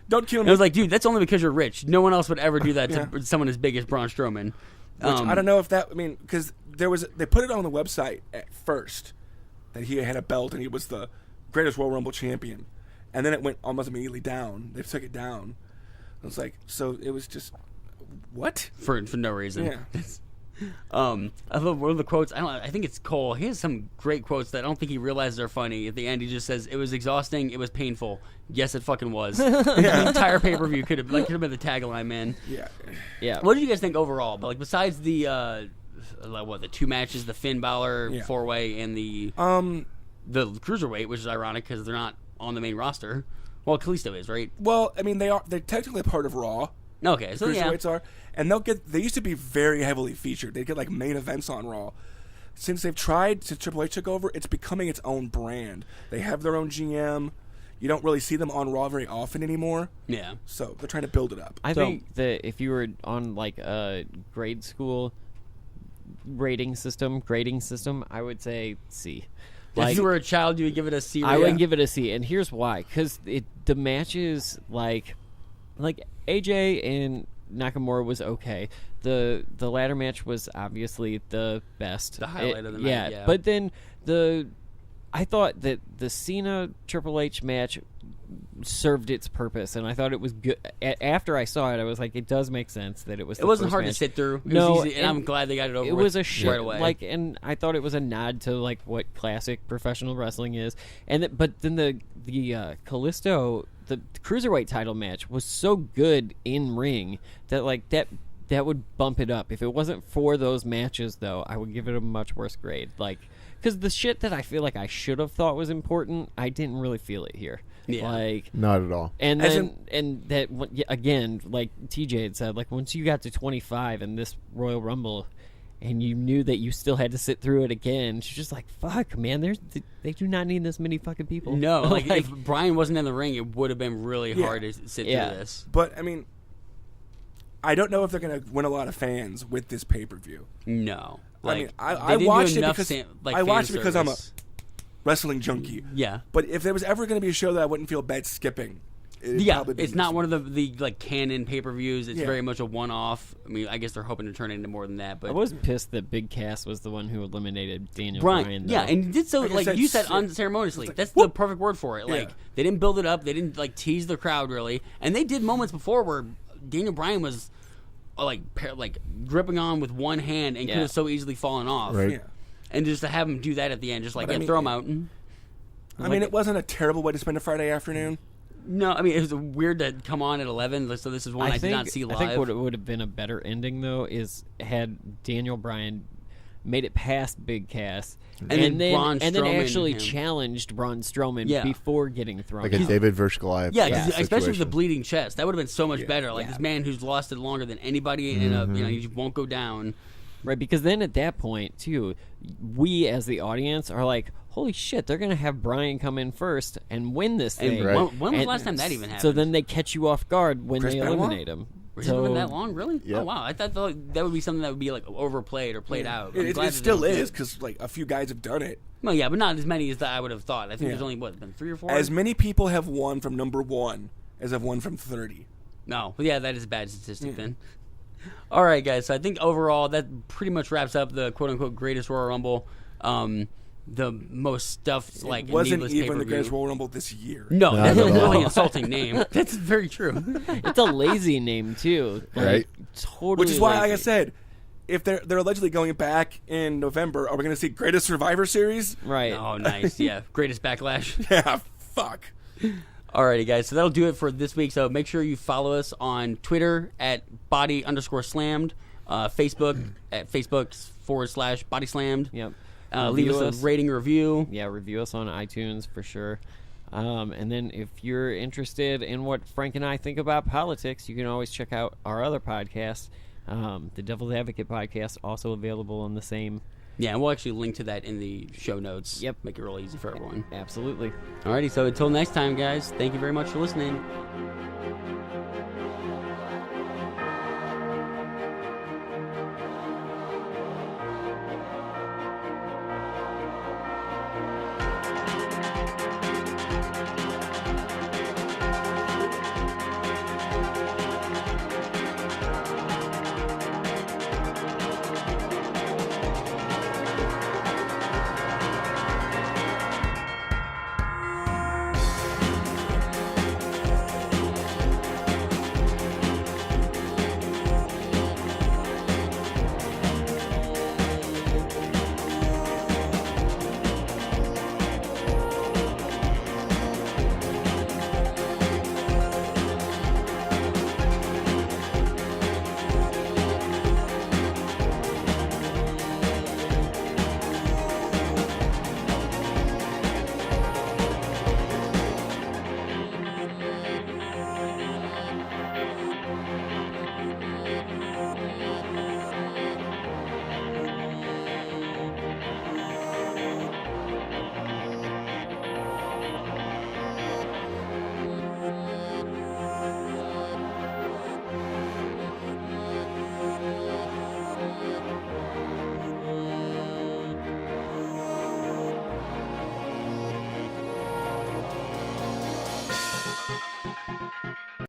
Don't kill And me. I was like, dude, that's only because you're rich. No one else would ever do that to someone as big as Braun Strowman. Which I don't know if that, I mean, because they put it on the website at first that he had a belt and he was the greatest Royal Rumble champion. And then it went almost immediately down. They took it down. I was like, so it was just, what? For no reason. Yeah. I love one of the quotes. I think it's Cole. He has some great quotes that I don't think he realizes are funny. At the end, he just says, "It was exhausting. It was painful. Yes, it fucking was." The entire pay-per-view could have been the tagline, man. Yeah. What did you guys think overall? But like besides the the two matches, the Finn Balor 4-way and the cruiserweight, which is ironic because they're not on the main roster. Well, Kalisto is, right? Well, I mean, they're technically a part of Raw. Okay, so yeah. Cruiserweights are. And they used to be very heavily featured. They'd get like main events on Raw. Since they've tried, since Triple H took over, it's becoming its own brand. They have their own GM. You don't really see them on Raw very often anymore. Yeah. So they're trying to build it up. I think that if you were on like a grade school grading system, I would say C. If you were a child, you would give it a C. I would give it a C, and here's why: because the matches like AJ and Nakamura was okay. The ladder match was obviously the best, the highlight of the night. Yeah, but then I thought that the Cena Triple H match served its purpose, and I thought it was good. After I saw it, I was like, it does make sense that it was. It wasn't first hard match. to sit through. It no, was easy, and I'm glad they got it over. It was a right away. and I thought it was a nod to like what classic professional wrestling is. And but then the Kalisto, the cruiserweight title match was so good in ring that like that would bump it up. If it wasn't for those matches, though, I would give it a much worse grade. Like, because the shit that I feel like I should have thought was important, I didn't really feel it here. Yeah. Like, not at all. And then and that again, like TJ had said, like once you got to 25 in this Royal Rumble, and you knew that you still had to sit through it again, she's just like, fuck, man, they do not need this many fucking people. No, like if Brian wasn't in the ring, it would have been really hard to sit through this. But I mean, I don't know if they're going to win a lot of fans with this pay-per-view. No. Like, I mean, I watched it because I'm a wrestling junkie. Yeah. But if there was ever going to be a show that I wouldn't feel bad skipping, it's not one of the like canon pay-per-views. It's very much a one-off. I mean, I guess they're hoping to turn it into more than that. But I was pissed that Big Cass was the one who eliminated Daniel Bryan. Yeah, and he did so like you said unceremoniously. That's the perfect word for it. Like they didn't build it up. They didn't like tease the crowd really, and they did moments before where Daniel Bryan was like gripping on with one hand and could have so easily fallen off. Right. Yeah. And just to have him do that at the end, just like throw him out. I mean, it wasn't a terrible way to spend a Friday afternoon. No, I mean, it was weird to come on at 11, so this is one I did not see live. I think what it would have been a better ending, though, is had Daniel Bryan made it past Big Cass and then actually challenged Braun Strowman before getting thrown like out. a David versus Goliath. Yeah, especially with the bleeding chest. That would have been so much better. Like this man who's lost it longer than anybody, and he won't go down. Right, because then at that point, too, we as the audience are like, holy shit, they're going to have Bryan come in first and win this thing. When was the last time that even happened? So then they catch you off guard when they eliminate him. Was it been that long, really? Yep. Oh, wow. I thought that would be something that would be like overplayed or played out. It still is, because like a few guys have done it. Well, yeah, but not as many as I would have thought. I think there's only, been 3 or 4? As many people have won from number 1 as have won from 30. No. Well, yeah, that is a bad statistic then. All right, guys. So I think overall that pretty much wraps up the quote-unquote greatest Royal Rumble. The most stuffed, like, wasn't even pay-per-view. the greatest Royal Rumble this year. No, that's a really insulting name. That's very true. It's a lazy name too, like, right? Totally. Which is why, lazy. like I said, if they're allegedly going back in November, are we going to see Greatest Survivor Series? Right. Oh, nice. Yeah, Greatest Backlash. Yeah. Fuck. Alrighty, guys. So that'll do it for this week. So make sure you follow us on Twitter at @body_slammed, Facebook at Facebook /bodyslammed. Yep. Leave us a rating or review. Yeah, review us on iTunes for sure. And then if you're interested in what Frank and I think about politics, you can always check out our other podcast, the Devil's Advocate podcast, also available on the same. Yeah, and we'll actually link to that in the show notes. Yep. Make it real easy for everyone. Absolutely. Alrighty, so until next time, guys, thank you very much for listening.